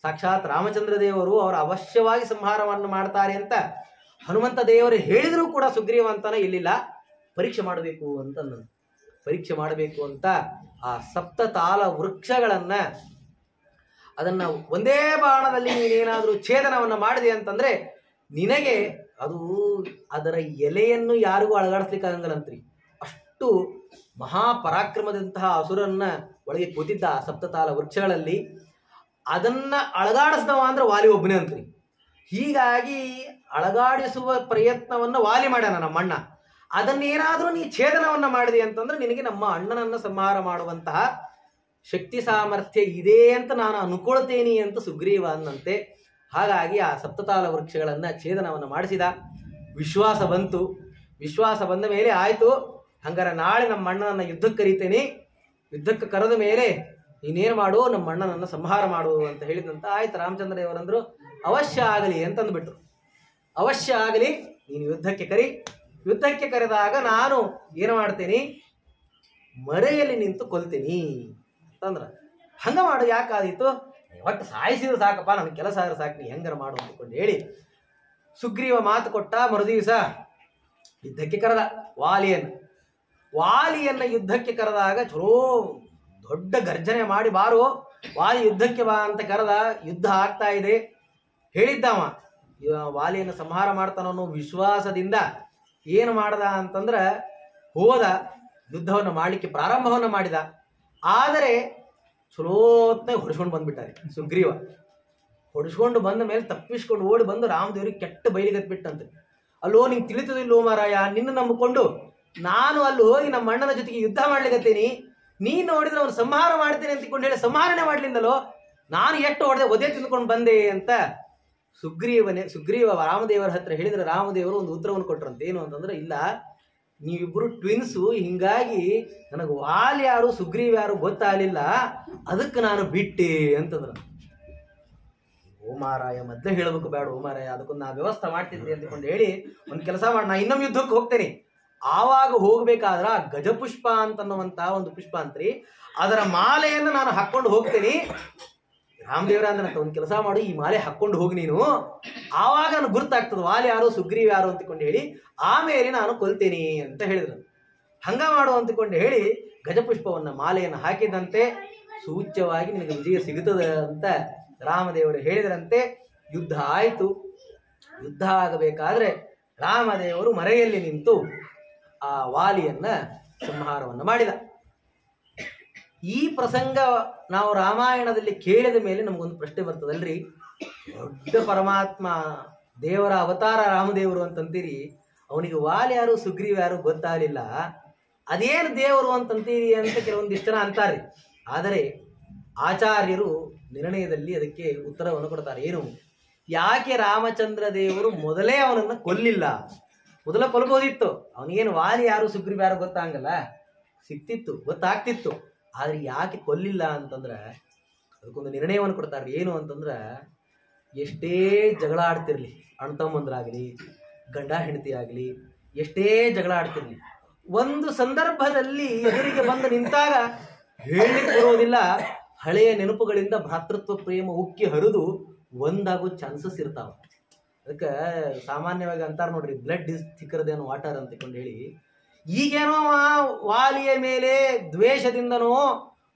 ಸಾಕ್ಷಾತ್ ರಾಮಚಂದ್ರ ದೇವರು ಅವರು ಅವಶ್ಯವಾಗಿ ಸಂಹಾರವನ್ನು ಮಾಡ್ತಾರೆ ಅಂತ ಹನುಮಂತ ದೇವರು ಹೇಳಿದರೂ ಕೂಡ ಸುಗ್ರೀವ ಅಂತಾನೆ ಇಲ್ಲಿಲ್ಲ, ಪರೀಕ್ಷೆ ಮಾಡಬೇಕು ಅಂತ. ಪರೀಕ್ಷೆ ಮಾಡಬೇಕು ಅಂತ ಆ ಸಪ್ತತಾಲ ವೃಕ್ಷಗಳನ್ನ ಅದನ್ನ ಒಂದೇ ಬಾಣದಲ್ಲಿ ನೀನೇನಾದರೂ ಛೇದನವನ್ನ ಮಾಡಿದೆ ಅಂತಂದ್ರೆ ನಿನಗೆ ಅದು ಅದರ ಎಲೆಯನ್ನು ಯಾರಿಗೂ ಅಳಗಾಡಿಸ್ಲಿಕ್ಕಾಗಂಗಲ್ಲಂತ್ರಿ. ಅಷ್ಟು ಮಹಾಪರಾಕ್ರಮದಂತಹ ಅಸುರನ್ನ ಒಳಗೆ ಕೂತಿದ್ದ ಆ ಸಪ್ತತಾಲ ವೃಕ್ಷಗಳಲ್ಲಿ. ಅದನ್ನ ಅಳಗಾಡಿಸ್ದವ ಅಂದ್ರೆ ವಾಲಿ ಒಬ್ಬನೇ ಅಂತ್ರಿ. ಹೀಗಾಗಿ ಅಳಗಾಡಿಸುವ ಪ್ರಯತ್ನವನ್ನ ವಾಲಿ ಮಾಡ್ಯಾನ ನಮ್ಮಣ್ಣ. ಅದನ್ನೇನಾದ್ರೂ ನೀ ಛೇದನವನ್ನ ಮಾಡಿದೆ ಅಂತಂದ್ರೆ ನಿನಗೆ ನಮ್ಮ ಅಣ್ಣನನ್ನ ಸಂಹಾರ ಮಾಡುವಂತಹ ಶಕ್ತಿ ಸಾಮರ್ಥ್ಯ ಇದೆ ಅಂತ ನಾನು ಅನ್ಕೊಳ್ತೇನೆ ಅಂತ ಸುಗ್ರೀವ ಅನ್ನಂತೆ. ಹಾಗಾಗಿ ಆ ಸಪ್ತತಾಲ ವೃಕ್ಷಗಳನ್ನ ಛೇದನವನ್ನು ಮಾಡಿಸಿದ. ವಿಶ್ವಾಸ ಬಂತು. ವಿಶ್ವಾಸ ಬಂದ ಮೇಲೆ ಆಯ್ತು, ಹಂಗಾರ ನಾಳೆ ನಮ್ಮ ಅಣ್ಣನನ್ನ ಯುದ್ಧಕ್ಕೆ ಕರೀತೇನೆ, ಯುದ್ಧಕ್ಕೆ ಕರೆದ ಮೇಲೆ ನೀನೇನು ಮಾಡು, ನಮ್ಮ ಅಣ್ಣನನ್ನ ಸಂಹಾರ ಮಾಡು ಅಂತ ಹೇಳಿದಂತ. ಆಯ್ತು, ರಾಮಚಂದ್ರ ದೇವರಂದ್ರು ಅವಶ್ಯ ಆಗಲಿ ಅಂತಂದ್ಬಿಟ್ರು. ಅವಶ್ಯ ಆಗಲಿ, ನೀನು ಯುದ್ಧಕ್ಕೆ ಕರಿ. ಯುದ್ಧಕ್ಕೆ ಕರೆದಾಗ ನಾನು ಏನು ಮಾಡ್ತೇನೆ, ಮರೆಯಲ್ಲಿ ನಿಂತು ಕೊಲ್ತೀನಿ ಅಂತಂದ್ರ. ಹಂಗ ಮಾಡು, ಯಾಕಾದೀತು, ಒಟ್ಟು ಸಾಯಿಸಿದ್ರು ಸಾಕಪ್ಪ, ನನ್ನ ಕೆಲಸ ಆದ್ರೆ ಸಾಕು, ನೀ ಹೆಂಗಾರ ಮಾಡು ಅಂದ್ಕೊಂಡು ಹೇಳಿ ಸುಗ್ರೀವ ಮಾತು ಕೊಟ್ಟ. ಮರುದಿವಸ ಯುದ್ಧಕ್ಕೆ ಕರೆದ ವಾಲಿಯನ್ನ ಯುದ್ಧಕ್ಕೆ ಕರೆದಾಗ ಚಲೋ ದೊಡ್ಡ ಗರ್ಜನೆ ಮಾಡಿ, ಬಾರು ವಾಲಿ ಯುದ್ಧಕ್ಕೆ ಬಾ ಅಂತ ಕರೆದ. ಯುದ್ಧ ಆಗ್ತಾ ಇದೆ. ಹೇಳಿದ್ದವ ವಾಲಿಯನ್ನು ಸಂಹಾರ ಮಾಡ್ತಾನೋ ಅನ್ನೋ ವಿಶ್ವಾಸದಿಂದ ಏನು ಮಾಡ್ದ ಅಂತಂದ್ರ ಹೋದ, ಯುದ್ಧವನ್ನು ಮಾಡಲಿಕ್ಕೆ ಪ್ರಾರಂಭವನ್ನು ಮಾಡಿದ. ಆದರೆ ಚಲೋತ್ನೇ ಹೊಡಿಸ್ಕೊಂಡು ಬಂದ್ಬಿಟ್ಟಾರೆ ಸುಗ್ರೀವ. ಹೊಡಿಸ್ಕೊಂಡು ಬಂದ ಮೇಲೆ ತಪ್ಪಿಸ್ಕೊಂಡು ಓಡಿ ಬಂದು ರಾಮದೇವ್ರಿಗೆ ಕೆಟ್ಟ ಬೈಲಿಗತ್ಬಿಟ್ಟಂತೆ. ಅಲ್ಲೋ ನಿಂಗೆ ತಿಳಿತದಿಲ್ಲೋ ಮಾರಾಯ, ನಿನ್ನ ನಂಬಿಕೊಂಡು ನಾನು ಅಲ್ಲಿ ಹೋಗಿ ನಮ್ಮ ಅಣ್ಣನ ಜೊತೆಗೆ ಯುದ್ಧ ಮಾಡ್ಲಿಕತ್ತೀನಿ, ನೀನು ನೋಡಿದ್ರೆ ಅವನು ಸಂಹಾರ ಮಾಡ್ತೇನೆ ಅಂತಕೊಂಡು ಹೇಳಿ ಸಂಹಾರನೆ ಮಾಡ್ಲಿಂದಲೋ, ನಾನು ಎಷ್ಟು ಒದೆ ತಿಂದ್ಕೊಂಡು ಬಂದೆ ಅಂತ ಸುಗ್ರೀವ ರಾಮದೇವರ ಹತ್ರ ಹೇಳಿದ್ರೆ ರಾಮದೇವರು ಒಂದು ಉತ್ತರವನ್ನು ಕೊಟ್ರಂತೆ. ಏನು ಅಂತಂದ್ರೆ, ಇಲ್ಲ, ನೀವಿಬ್ರು ಟ್ವಿನ್ಸು, ಹಿಂಗಾಗಿ ನನಗೆ ವಾಲ್ ಯಾರು ಸುಗ್ರೀವ್ ಯಾರು ಗೊತ್ತಾಗಲಿಲ್ಲ, ಅದಕ್ಕೆ ನಾನು ಬಿಟ್ಟೆ ಅಂತಂದ್ರ. ಓ ಮಾರಾಯ, ಮೊದಲೇ ಹೇಳಬೇಕು ಬೇಡ ಓ ಮಾರಾಯ, ಅದಕ್ಕೊಂದು ನಾ ವ್ಯವಸ್ಥೆ ಮಾಡ್ತಿದ್ದೆ ಅಂತಕೊಂಡು ಹೇಳಿ ಒಂದು ಕೆಲಸ ಮಾಡಿ, ನಾ ಇನ್ನೊಮ್ಮೆ ಯುದ್ಧಕ್ಕೆ ಹೋಗ್ತೇನೆ. ಆವಾಗ ಹೋಗ್ಬೇಕಾದ್ರ ಗಜಪುಷ್ಪ ಅಂತನ್ನುವಂತ ಒಂದು ಪುಷ್ಪ ಅಂತ್ರಿ, ಅದರ ಮಾಲೆಯನ್ನು ನಾನು ಹಾಕೊಂಡು ಹೋಗ್ತೇನೆ. ರಾಮದೇವರ ಅಂದ್ರೆ ಒಂದು ಕೆಲಸ ಮಾಡು, ಈ ಮಾಲೆ ಹಾಕೊಂಡು ಹೋಗಿ ನೀನು, ಆವಾಗ ನನಗೆ ಗುರ್ತಾಗ್ತದೆ ವಾಲಿ ಯಾರು ಸುಗ್ರೀವ್ ಯಾರು ಅಂತಕೊಂಡು ಹೇಳಿ, ಆಮೇಲೆ ನಾನು ಕೊಲ್ತೇನೆ ಅಂತ ಹೇಳಿದ್ರು. ಹಂಗ ಮಾಡು ಅಂತಕೊಂಡು ಹೇಳಿ ಗಜಪುಷ್ಪವನ್ನ ಮಾಲೆಯನ್ನು ಹಾಕಿದಂತೆ ಸೂಚ್ಯವಾಗಿ ನಿನಗೆ ವಿಜಯ ಸಿಗುತ್ತದೆ ಅಂತ ರಾಮದೇವರು ಹೇಳಿದ್ರಂತೆ. ಯುದ್ಧ ಆಯಿತು. ಯುದ್ಧ ಆಗಬೇಕಾದ್ರೆ ರಾಮದೇವರು ಮರೆಯಲ್ಲಿ ನಿಂತು ಆ ವಾಲಿಯನ್ನ ಸಂಹಾರವನ್ನು ಮಾಡಿದ. ಈ ಪ್ರಸಂಗ ನಾವು ರಾಮಾಯಣದಲ್ಲಿ ಕೇಳಿದ ಮೇಲೆ ನಮಗೊಂದು ಪ್ರಶ್ನೆ ಬರ್ತದಲ್ರಿ, ದೊಡ್ಡ ಪರಮಾತ್ಮ ದೇವರ ಅವತಾರ ರಾಮದೇವರು ಅಂತಂತೀರಿ, ಅವನಿಗೆ ವಾಲಿ ಯಾರು ಸುಗ್ರೀವ್ ಯಾರು ಗೊತ್ತಾಗಲಿಲ್ಲ, ಅದೇನು ದೇವರು ಅಂತಂತೀರಿ ಅಂತ ಕೆಲವೊಂದಿಷ್ಟು ಜನ ಅಂತಾರೆ. ಆದರೆ ಆಚಾರ್ಯರು ನಿರ್ಣಯದಲ್ಲಿ ಅದಕ್ಕೆ ಉತ್ತರವನ್ನು ಕೊಡ್ತಾರೆ. ಏನು, ಯಾಕೆ ರಾಮಚಂದ್ರ ದೇವರು ಮೊದಲೇ ಅವನನ್ನು ಕೊಲ್ಲಿಲ್ಲ? ಮೊದಲ ಕೊಲ್ಬೋದಿತ್ತು, ಅವನಿಗೇನು ವಾಲಿ ಯಾರು ಸುಗ್ರೀವ್ ಯಾರು ಗೊತ್ತಾಗಲ್ಲ, ಸಿಕ್ತಿತ್ತು, ಗೊತ್ತಾಗ್ತಿತ್ತು. ಆದ್ರೆ ಯಾಕೆ ಕೊಲ್ಲಿಲ್ಲ ಅಂತಂದ್ರೆ ಅದಕ್ಕೊಂದು ನಿರ್ಣಯವನ್ನು ಕೊಡ್ತಾರೆ. ಏನು ಅಂತಂದ್ರೆ, ಎಷ್ಟೇ ಜಗಳ ಆಡ್ತಿರ್ಲಿ, ಅಣ್ಣ ತಮ್ಮಂದ್ರಾಗಲಿ ಗಂಡ ಹೆಂಡತಿ ಆಗಲಿ, ಎಷ್ಟೇ ಜಗಳ ಆಡ್ತಿರ್ಲಿ, ಒಂದು ಸಂದರ್ಭದಲ್ಲಿ ಎದುರಿಗೆ ಬಂದು ನಿಂತಾಗ ಹೇಳಲಿಕ್ಕೆ ಬರೋದಿಲ್ಲ, ಹಳೆಯ ನೆನಪುಗಳಿಂದ ಭ್ರಾತೃತ್ವ ಪ್ರೇಮ ಉಕ್ಕಿ ಹರಿದು ಒಂದಾಗೋ ಚಾನ್ಸಸ್ ಇರ್ತಾವ. ಅದಕ್ಕೆ ಸಾಮಾನ್ಯವಾಗಿ ಅಂತಾರೆ ನೋಡ್ರಿ, blood is thicker than water ಅಂತಕೊಂಡು ಹೇಳಿ. ಈಗೇನೋ ವಾಲಿಯ ಮೇಲೆ ದ್ವೇಷದಿಂದನೋ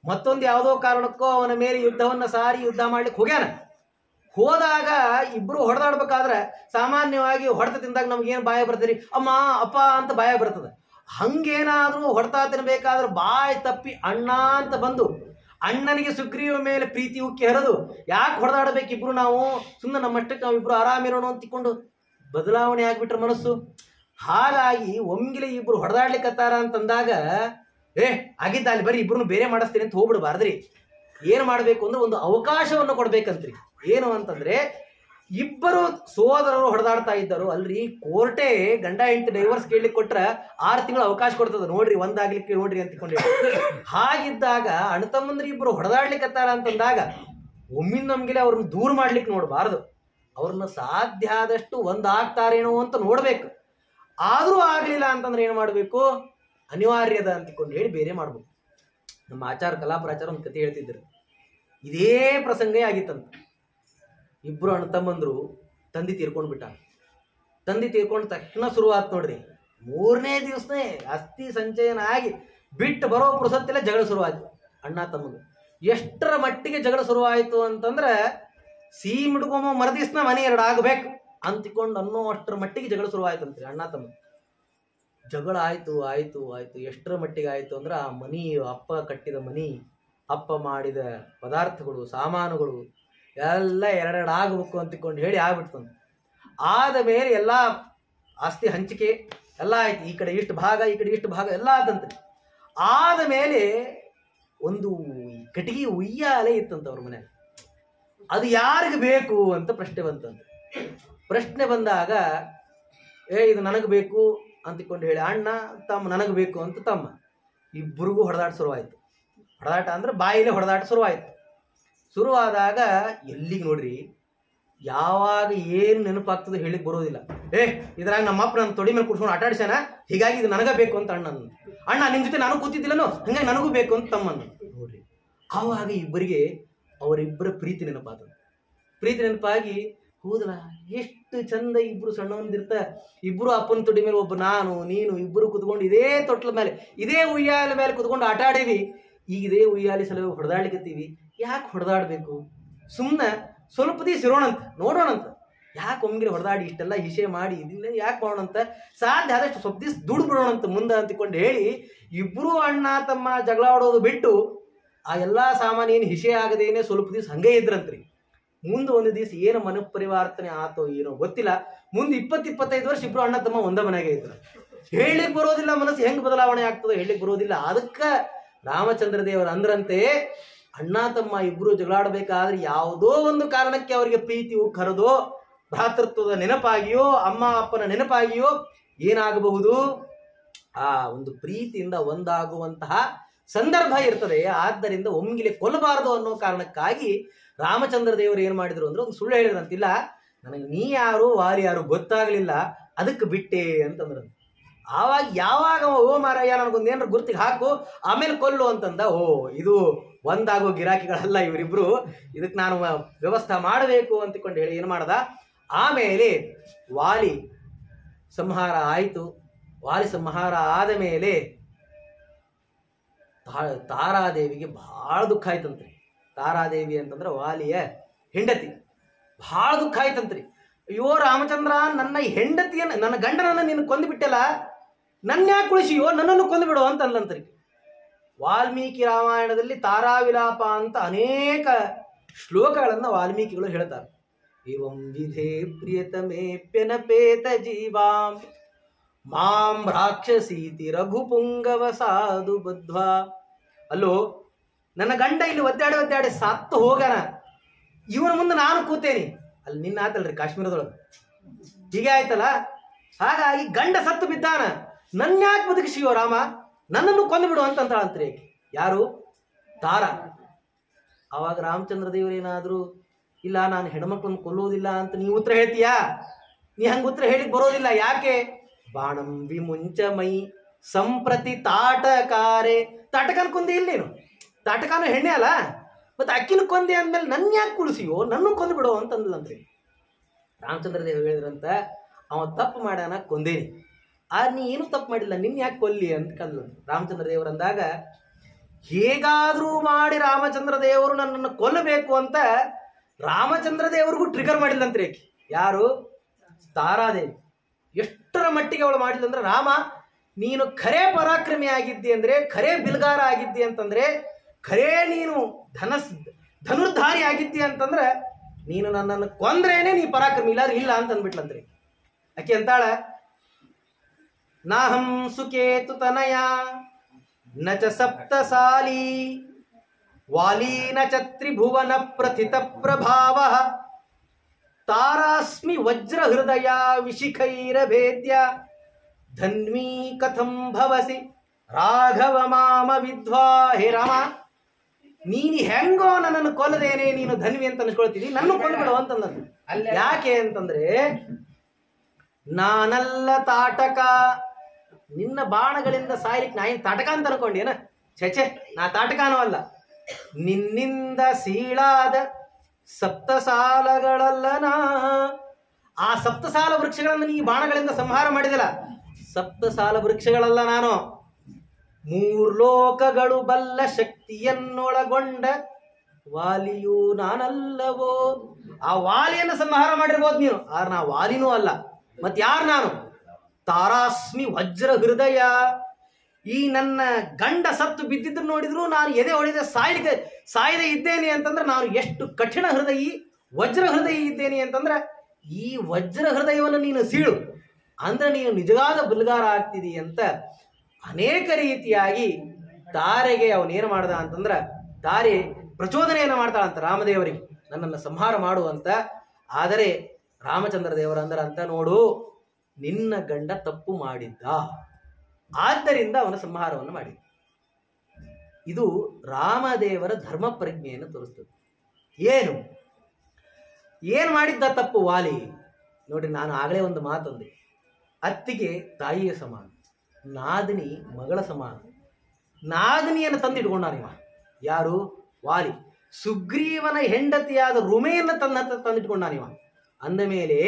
ಮತ್ತೊಂದು ಯಾವುದೋ ಕಾರಣಕ್ಕೋ ಅವನ ಮೇಲೆ ಯುದ್ಧವನ್ನ ಸಾರಿ ಯುದ್ಧ ಮಾಡ್ಲಿಕ್ಕೆ ಹೋಗ್ಯಾನ. ಹೋದಾಗ ಇಬ್ರು ಹೊಡೆದಾಡ್ಬೇಕಾದ್ರೆ ಸಾಮಾನ್ಯವಾಗಿ ಹೊಡೆತ ತಿಂದಾಗ ನಮ್ಗೇನು ಬಾಯ ಬರ್ತದ್ರಿ, ಅಮ್ಮ ಅಪ್ಪ ಅಂತ ಬಾಯ ಬರ್ತದೆ. ಹಂಗೇನಾದ್ರೂ ಹೊಡೆತ ತಿನ್ಬೇಕಾದ್ರೆ ಬಾಯಿ ತಪ್ಪಿ ಅಣ್ಣ ಅಂತ ಬಂದು ಅಣ್ಣನಿಗೆ ಸುಗ್ರೀವ ಮೇಲೆ ಪ್ರೀತಿ ಉಕ್ಕಿ ಹರಿದು ಯಾಕೆ ಹೊಡೆದಾಡಬೇಕಿಬ್ರು, ನಾವು ಸುಮ್ಮನೆ ನಮ್ಮಷ್ಟಕ್ಕೆ ನಾವಿಬ್ರು ಆರಾಮಿರೋಣ ಅಂತಿಕೊಂಡು ಬದಲಾವಣೆ ಆಗ್ಬಿಟ್ರೆ ಮನಸ್ಸು. ಹಾಗಾಗಿ ಒಮ್ಗಿಲೆ ಇಬ್ರು ಹೊಡೆದಾಡ್ಲಿಕ್ಕತ್ತಾರ ಅಂತಂದಾಗ ಆಗಿದ್ದ ಅಲ್ಲಿ ಬರೀ ಇಬ್ರು ಬೇರೆ ಮಾಡಿಸ್ತೀನಿ ಅಂತ ಹೋಗ್ಬಿಡ್ಬಾರ್ದ್ರಿ. ಏನು ಮಾಡಬೇಕು ಅಂದ್ರೆ ಒಂದು ಅವಕಾಶವನ್ನು ಕೊಡ್ಬೇಕಂತ್ರಿ. ಏನು ಅಂತಂದ್ರೆ, ಇಬ್ಬರು ಸೋದರರು ಹೊಡೆದಾಡ್ತಾ ಇದ್ದರು ಅಲ್ರಿ, ಕೋರ್ಟೇ ಗಂಡ ಹೆಂಡತಿ ಡೈವರ್ಸ್ ಕೇಳಲಿಕ್ಕೆ ಕೊಟ್ರೆ 6 ತಿಂಗಳು ಅವಕಾಶ ಕೊಡ್ತದ, ನೋಡ್ರಿ ಒಂದಾಗ್ಲಿಕ್ಕೆ ನೋಡ್ರಿ ಅಂತಕೊಂಡು. ಹಾಗಿದ್ದಾಗ ಅಣ್ಣ ತಮ್ಮಂದ್ರಿ ಇಬ್ರು ಹೊಡೆದಾಡ್ಲಿಕ್ಕತ್ತಾರ ಅಂತಂದಾಗ ಒಮ್ಮಿಂದೊಮ್ಗಿಲೆ ಅವ್ರನ್ನ ದೂರ ಮಾಡ್ಲಿಕ್ಕೆ ನೋಡಬಾರ್ದು, ಅವ್ರನ್ನ ಸಾಧ್ಯ ಆದಷ್ಟು ಒಂದಾಗ್ತಾರೇನೋ ಅಂತ ನೋಡ್ಬೇಕು. ಆದ್ರೂ ಆಗ್ಲಿಲ್ಲ ಅಂತಂದ್ರೆ ಏನು ಮಾಡಬೇಕು, ಅನಿವಾರ್ಯದ ಅಂತಕೊಂಡು ಹೇಳಿ ಬೇರೆ ಮಾಡ್ಬೇಕು. ನಮ್ಮ ಆಚಾರ ಕಲಾಪ್ರಾಚಾರ ಒಂದು ಕತೆ ಹೇಳ್ತಿದ್ರು, ಇದೇ ಪ್ರಸಂಗ ಆಗಿತ್ತಂತ. ಇಬ್ರು ಅಣ್ಣ ತಮ್ಮಂದ್ರು ತಂದೆ ತೀರ್ಕೊಂಡು ಬಿಟ್ಟ. ತಂದೆ ತೀರ್ಕೊಂಡ ತಕ್ಷಣ ಶುರುವಾತ್ ನೋಡ್ರಿ, 3ನೇ ದಿವಸನೇ ಅಸ್ಥಿ ಸಂಚಯನ ಆಗಿ ಬಿಟ್ಟು ಬರೋ ಪುರುಸತ್ತಿಲ್ಲ ಜಗಳ ಶುರುವಾಯ್ತು ಅಣ್ಣ ತಮ್ಮಂದು. ಎಷ್ಟರ ಮಟ್ಟಿಗೆ ಜಗಳ ಶುರುವಾಯಿತು ಅಂತಂದ್ರೆ, ಸೀಮ್ ಹಿಡ್ಕೊಂಬ ಮರದಿವ್ಸನ ಮನೆ 2 ಆಗಬೇಕು ಅಂತಿಕೊಂಡು ಅನ್ನೋ ಅಷ್ಟರ ಮಟ್ಟಿಗೆ ಜಗಳ ಶುರುವಾಯ್ತಂತ್ರಿ ಅಣ್ಣ ತಮ್ಮ. ಜಗಳ ಆಯ್ತು ಆಯ್ತು ಆಯ್ತು. ಎಷ್ಟರ ಮಟ್ಟಿಗೆ ಆಯ್ತು ಅಂದ್ರೆ, ಆ ಮನಿ, ಅಪ್ಪ ಕಟ್ಟಿದ ಮನಿ, ಅಪ್ಪ ಮಾಡಿದ ಪದಾರ್ಥಗಳು, ಸಾಮಾನುಗಳು ಎಲ್ಲ 2 ಆಗಬೇಕು ಅಂತಿಕೊಂಡು ಹೇಳಿ ಆಗ್ಬಿಡ್ತಂತ. ಆದ ಮೇಲೆ ಎಲ್ಲ ಆಸ್ತಿ ಹಂಚಿಕೆ ಎಲ್ಲ ಆಯ್ತು, ಈ ಕಡೆ ಇಷ್ಟು ಭಾಗ ಈ ಕಡೆ ಇಷ್ಟು ಭಾಗ ಎಲ್ಲ ಆದಂತೆ. ಆದ ಮೇಲೆ ಒಂದು ಕಟ್ಟಿಗೆ ಉಯ್ಯಾಲೆ ಇತ್ತಂತ ಅವ್ರ ಮನೆ. ಅದು ಯಾರಿಗೆ ಬೇಕು ಅಂತ ಪ್ರಶ್ನೆ ಬಂತಂತೆ. ಪ್ರಶ್ನೆ ಬಂದಾಗ ಇದು ನನಗೆ ಬೇಕು ಅಂತಿಕೊಂಡು ಹೇಳಿ ಅಣ್ಣ, ತಮ್ಮ ನನಗೆ ಬೇಕು ಅಂತ ತಮ್ಮ, ಇಬ್ಬರಿಗೂ ಹೊಡೆದಾಟ ಶುರುವಾಯ್ತು. ಹೊಡೆದಾಟ ಅಂದ್ರೆ ಬಾಯಿಲೆ ಹೊಡೆದಾಟ ಶುರುವಾಯ್ತು. ಶುರುವಾದಾಗ ಎಲ್ಲಿಗೆ ನೋಡ್ರಿ, ಯಾವಾಗ ಏನು ನೆನಪಾಗ್ತದೆ ಹೇಳಿಕ್ ಬರೋದಿಲ್ಲ. ಇದ್ರಾಗ ನಮ್ಮಪ್ಪ ನನ್ನ ತೊಡಿ ಮೇಲೆ ಕುಡ್ಸ್ಕೊಂಡು ಆಟ ಆಡ್ಸ್ಯಾನ, ಹೀಗಾಗಿ ಇದು ನನಗ ಬೇಕು ಅಂತ ಅಣ್ಣ ನಿನ್ ಜೊತೆ ನಾನು ಕೂತಿದ್ದಿಲ್ಲನೋ, ಹಂಗಾಗಿ ನನಗೂ ಬೇಕು ಅಂತ ತಮ್ಮನ್ನು ನೋಡ್ರಿ. ಆವಾಗ ಇಬ್ಬರಿಗೆ ಅವರಿಬ್ಬರ ಪ್ರೀತಿ ನೆನಪಾದ. ಪ್ರೀತಿ ನೆನಪಾಗಿ ಹೋದಲ್ಲ, ಎಷ್ಟು ಚಂದ ಇಬ್ರು ಸಣ್ಣವಂದಿರ್ತ, ಇಬ್ರು ಅಪ್ಪನ ತೊಡಿ ಮೇಲೆ ಒಬ್ಬ ನಾನು ನೀನು ಇಬ್ಬರು ಕುತ್ಕೊಂಡು ಇದೇ ತೊಟ್ಲ ಮೇಲೆ ಇದೇ ಉಯ್ಯಾಲೆ ಮೇಲೆ ಕುತ್ಕೊಂಡು ಆಟ ಆಡೀವಿ. ಈಗ ಇದೇ ಉಯ್ಯಾಲೆ ಸಲುವಾಗಿ ಹೊಡೆದಾಡ್ಲಿಕತ್ತೀವಿ. ಯಾಕೆ ಹೊಡೆದಾಡ್ಬೇಕು, ಸುಮ್ಮನೆ ಸ್ವಲ್ಪ ದಿವಸ ಇರೋಣಂತ, ನೋಡೋಣಂತ. ಯಾಕೆ ಒಮ್ಮಿಗೆ ಹೊಡೆದಾಡಿ ಇಷ್ಟೆಲ್ಲ ಹಿಷೆ ಮಾಡಿ ಇದನ್ನ ಯಾಕೆ ಮಾಡೋಣಂತ, ಸಾಧ್ಯ ಆದಷ್ಟು ಸ್ವಲ್ಪ ದಿವಸ ದುಡ್ಡು ಬಿಡೋಣಂತ ಮುಂದೆ ಅಂತಿಕೊಂಡು ಹೇಳಿ ಇಬ್ಬರು ಅಣ್ಣ ತಮ್ಮ ಜಗಳ ಆಡೋದು ಬಿಟ್ಟು ಆ ಎಲ್ಲ ಸಾಮಾನು ಏನು ಹಿಷೆ ಆಗದೇನೆ ಸ್ವಲ್ಪ ದಿವಸ ಹಂಗೆ ಇದ್ರಂತ್ರಿ. ಮುಂದೆ ಒಂದು ದಿವಸ ಏನು ಮನಪರಿವರ್ತನೆ ಆತೋ ಏನೋ ಗೊತ್ತಿಲ್ಲ, ಮುಂದೆ 20-25 ವರ್ಷ ಇಬ್ರು ಅಣ್ಣ ತಮ್ಮ ಒಂದ ಮನೆಗೆ ಇದ್ರು. ಹೇಳಿಕ್ ಬರೋದಿಲ್ಲ, ಮನಸ್ಸು ಹೆಂಗ್ ಬದಲಾವಣೆ ಆಗ್ತದೋ ಹೇಳಿಕ್ ಬರೋದಿಲ್ಲ. ಅದಕ್ಕೆ ರಾಮಚಂದ್ರ ದೇವರು ಅಂದ್ರಂತೆ, ಅಣ್ಣ ತಮ್ಮ ಇಬ್ಬರು ಜಗಳಾಡಬೇಕಾದ್ರೆ ಯಾವುದೋ ಒಂದು ಕಾರಣಕ್ಕೆ ಅವರಿಗೆ ಪ್ರೀತಿಯು ಕರೆದೋ ಭ್ರಾತೃತ್ವದ ನೆನಪಾಗಿಯೋ ಅಮ್ಮ ಅಪ್ಪನ ನೆನಪಾಗಿಯೋ ಏನಾಗಬಹುದು, ಆ ಒಂದು ಪ್ರೀತಿಯಿಂದ ಒಂದಾಗುವಂತಹ ಸಂದರ್ಭ ಇರ್ತದೆ. ಆದ್ದರಿಂದ ಒಮ್ಮಿಲೆ ಕೊಲ್ಲಬಾರದು ಅನ್ನೋ ಕಾರಣಕ್ಕಾಗಿ ರಾಮಚಂದ್ರ ದೇವರು ಏನ್ ಮಾಡಿದ್ರು ಅಂದ್ರೆ ಒಂದು ಸುಳ್ಳು ಹೇಳಿದ್ರಂತಿಲ್ಲ, ನನಗೆ ನೀ ಯಾರು ವಾಲಿ ಯಾರು ಗೊತ್ತಾಗ್ಲಿಲ್ಲ, ಅದಕ್ಕೆ ಬಿಟ್ಟೆ ಅಂತಂದ್ರು. ಆವಾಗ ಯಾವಾಗ ಓ ಮಾರಾಯ ನನಗೊಂದೇನಾರು ಗುರ್ತಿಗೆ ಹಾಕು ಆಮೇಲೆ ಕೊಲ್ಲು ಅಂತಂದ. ಓ ಇದು ಒಂದಾಗೋ ಗಿರಾಕಿಗಳಲ್ಲ ಇವರಿಬ್ರು, ಇದಕ್ಕೆ ನಾನು ವ್ಯವಸ್ಥೆ ಮಾಡಬೇಕು ಅಂತಕೊಂಡು ಹೇಳಿ ಏನು ಮಾಡ್ದ. ಆಮೇಲೆ ವಾಲಿ ಸಂಹಾರ ಆಯಿತು. ವಾಲಿ ಸಂಹಾರ ಆದ ಮೇಲೆ ತಾರಾದೇವಿಗೆ ಬಹಳ ದುಃಖ ಆಯ್ತಂತ್ರಿ. ತಾರಾದೇವಿ ಅಂತಂದ್ರೆ ವಾಲಿಯ ಹೆಂಡತಿ. ಬಹಳ ದುಃಖ ಆಯ್ತಂತ್ರಿ. ಅಯ್ಯೋ ರಾಮಚಂದ್ರ, ನನ್ನ ಹೆಂಡತಿಯನ್ನ, ನನ್ನ ಗಂಡನನ್ನ ನೀನು ಕೊಂದು ಬಿಟ್ಟಲ್ಲ, ನನ್ನ ಯಾಕೆ ಕುಳಿಸಿಯೋ, ನನ್ನನ್ನು ಕೊಂದು ಬಿಡು ಅಂತ ಅನ್ಲಂತ್ರಿ. ವಾಲ್ಮೀಕಿ ರಾಮಾಯಣದಲ್ಲಿ ತಾರಾವಿಲಾಪ ಅಂತ ಅನೇಕ ಶ್ಲೋಕಗಳನ್ನ ವಾಲ್ಮೀಕಿಗಳು ಹೇಳ್ತಾರೆ. ಇವಂ ವಿಧೇ ಪ್ರಿಯತಮೇಪ್ಯನಪೇತ ಜೀವಾಂ ಮಾಂ ರಾಕ್ಷಸೀತಿ ರಘುಪುಂಗವ ಸಾಧು ಬದ್ಧ್ವಾ. ಅಲ್ಲೋ, ನನ್ನ ಗಂಡ ಇಲ್ಲಿ ಒದ್ದಾಡಿ ಸತ್ತು ಹೋಗನ, ಇವನ ಮುಂದೆ ನಾನು ಕೂತೇನಿ. ಅಲ್ಲಿ ನಿನ್ನ ಆತಲ್ರಿ ಕಾಶ್ಮೀರದೊಳಗೆ, ಹೀಗೆ ಆಯ್ತಲ್ಲ. ಹಾಗಾಗಿ ಗಂಡ ಸತ್ತು ಬಿದ್ದಾನ, ನನ್ನ ಯಾಕೆ ಬದುಕಿಸಿಯೋ ರಾಮ, ನನ್ನನ್ನು ಕೊಂದುಬಿಡು ಅಂತಂತಾಳಂತ್ರಿ ಆಕೆ. ಯಾರು? ತಾರ. ಅವಾಗ ರಾಮಚಂದ್ರ ದೇವರೇನಾದ್ರು, ಇಲ್ಲ ನಾನು ಹೆಣ್ಮಕ್ಳನ್ನು ಕೊಲ್ಲುವುದಿಲ್ಲ ಅಂತ ನೀ ಉತ್ತರ ಹೇಳ್ತೀಯಾ? ನೀ ಹಂಗ ಉತ್ತರ ಹೇಳಿಕ್ ಬರೋದಿಲ್ಲ. ಯಾಕೆ? ಬಾಣಂ ವಿಮುಂಚ ಮೈ ಸಂಪ್ರತಿ ತಾಟಕಾರೆ. ತಾಟಕನ ಕೊಂದಿ ಇಲ್ಲೇನು? ತಾಟಕಾನು ಹೆಣ್ಣೆ ಅಲ್ಲ, ಮತ್ತೆ ಅಕ್ಕಿನ ಕೊಂದೆ ಅಂದ್ಮೇಲೆ ನನ್ನ ಯಾಕೆ ಕುಳಿಸಿಯೋ, ನನ್ನ ಕೊಂದು ಬಿಡೋ ಅಂತಂದ್ಲಂತ್ರಿ. ರಾಮಚಂದ್ರ ದೇವ ಹೇಳಿದ್ರಂತ, ಅವ ತಪ್ಪು ಮಾಡ್ಯಾನ, ಕೊಂದೇನಿ. ನೀ ಏನು ತಪ್ಪು ಮಾಡಿಲ್ಲ, ನಿನ್ನ ಯಾಕೆ ಕೊಲ್ಲಿ ಅಂತ ಕಲ್ಲು. ರಾಮಚಂದ್ರ ದೇವರಂದಾಗ ಹೇಗಾದ್ರೂ ಮಾಡಿ ರಾಮಚಂದ್ರ ದೇವರು ನನ್ನನ್ನು ಕೊಲ್ಲಬೇಕು ಅಂತ ರಾಮಚಂದ್ರ ದೇವರಿಗೂ ಟ್ರಿಗರ್ ಮಾಡಿಲ್ಲಂತ್ರಿ ಆಕೆ. ಯಾರು? ತಾರಾದೇವಿ. ಎಷ್ಟರ ಮಟ್ಟಿಗೆ ಅವಳು ಮಾಡಿಲ್ಲಂದ್ರೆ, ರಾಮ ನೀನು ಖರೇ ಪರಾಕ್ರಮಿ ಆಗಿದ್ದಿ ಅಂದ್ರೆ, ಖರೇ ಬಿಲ್ಗಾರ ಆಗಿದ್ದಿ ಅಂತಂದ್ರೆ, ಖರೇ ನೀನು ಧನುರ್ಧಾರಿ ಆಗಿದ್ದಿ ಅಂತಂದ್ರೆ, ನೀನು ನನ್ನನ್ನು ಕೊಂದ್ರೇನೆ ನೀ ಪರಾಕ್ರಮಿ, ಇಲ್ಲಾದ್ರೆ ಇಲ್ಲ ಅಂತ ಅಂದ್ಬಿಟ್ಲಂತ್ರಿ ಆಕೆ. ಅಂತಾಳ, ನಾಹಂ ಸುಕೇತು ತನಯ ನಚ ಸಪ್ತಸಾಲಿ ವಾಲಿ ನಚ ತ್ರಿಭುವನ ಪ್ರಥಿತ ಪ್ರಭಾವ ತಾರಾಸ್ಮಿ ವಜ್ರ ಹೃದಯ ವಿಶಿಖೈರಭೇದ್ಯ ಧನ್ವೀ ಕಥಂ ಭವಸಿ ರಾಘವ ಮಾಮ ವಿದ್ವಾ. ಹೇ ರಾಮ, ನೀನು ಹೆಂಗೋ ನನ್ನನ್ನು ಕೊಲ್ಲದೇನೆ ನೀನು ಧನ್ವಿ ಅಂತ ಅನ್ಸ್ಕೊಳ್ತೀನಿ, ನನ್ನ ಕೊಲ್ಬಿಡು ಅಂತಂದ. ಯಾಕೆ ಅಂತಂದ್ರೆ, ನಾನಲ್ಲ ತಾಟಕ, ನಿನ್ನ ಬಾಣಗಳಿಂದ ಸಾಯ್ಲಿಕ್ಕೆ ನಾ ಏನು ತಾಟಕ ಅಂತ ಅನ್ಕೊಂಡೇನ? ಛೆ, ನಾ ತಾಟಕನೂ ಅಲ್ಲ. ನಿನ್ನಿಂದ ಸೀಳಾದ ಸಪ್ತಸಾಲಗಳಲ್ಲನ. ಆ ಸಪ್ತಸಾಲ ವೃಕ್ಷಗಳನ್ನು ನೀ ಬಾಣಗಳಿಂದ ಸಂಹಾರ ಮಾಡಿದಲ್ಲ, ಸಪ್ತಸಾಲ ವೃಕ್ಷಗಳಲ್ಲ ನಾನು. ಮೂರ್ಲೋಕಗಳು ಬಲ್ಲ ಶಕ್ತಿಯನ್ನೊಳಗೊಂಡ ವಾಲಿಯೂ ನಾನಲ್ಲವೋ. ಆ ವಾಲಿಯನ್ನು ಸಂಹಾರ ಮಾಡಿರ್ಬೋದು ನೀನು, ಆದ್ರೆ ನಾ ವಾಲಿನೂ ಅಲ್ಲ. ಮತ್ ಯಾರು ನಾನು? ತಾರಾಸ್ಮಿ ವಜ್ರ ಹೃದಯ. ಈ ನನ್ನ ಗಂಡ ಸತ್ತು ಬಿದ್ದಿದ್ರು ನೋಡಿದ್ರು ನಾನು ಎದೆ ಹೊಡೆದ ಸಾಯದೆ ಇದ್ದೇನೆ ಅಂತಂದ್ರೆ, ನಾನು ಎಷ್ಟು ಕಠಿಣ ಹೃದಯಿ, ವಜ್ರ ಹೃದಯಿ ಇದ್ದೇನೆ ಅಂತಂದ್ರೆ, ಈ ವಜ್ರ ಹೃದಯವನ್ನು ನೀನು ಸೀಳು ಅಂದ್ರೆ ನೀನು ನಿಜವಾದ ಬಲ್ಗಾರ ಆಗ್ತಿದಿ ಅಂತ ಅನೇಕ ರೀತಿಯಾಗಿ ತಾರೆಗೆ ಅವನೇನು ಮಾಡ್ದ ಅಂತಂದ್ರ, ತಾರೆ ಪ್ರಚೋದನೆಯನ್ನು ಮಾಡ್ತಾಳಂತ ರಾಮದೇವರಿಗೆ, ನನ್ನನ್ನು ಸಂಹಾರ ಮಾಡುವಂತ. ಆದರೆ ರಾಮಚಂದ್ರ ದೇವರ ಅಂತ ನೋಡು, ನಿನ್ನ ಗಂಡ ತಪ್ಪು ಮಾಡಿದ್ದ, ಆದ್ದರಿಂದ ಅವನ ಸಂಹಾರವನ್ನು ಮಾಡಿದ. ಇದು ರಾಮದೇವರ ಧರ್ಮ ಪ್ರಜ್ಞೆಯನ್ನು ತೋರಿಸ್ತದೆ. ಏನು ಮಾಡಿದ್ದ ತಪ್ಪು ವಾಲಿ? ನೋಡ್ರಿ, ನಾನು ಆಗಲೇ ಒಂದು ಮಾತಂದೆ, ಅತ್ತಿಗೆ ತಾಯಿಯ ಸಮಾನ, ನಾದಿನಿ ಮಗಳ ಸಮಾನ. ನಾದಿನಿಯನ್ನು ತಂದಿಟ್ಕೊಂಡಾನಿವ ಯಾರು? ವಾಲಿ. ಸುಗ್ರೀವನ ಹೆಂಡತಿಯಾದ ರುಮೆಯನ್ನು ತಂದಿಟ್ಕೊಂಡಾನಿವ. ಅಂದ ಮೇಲೆ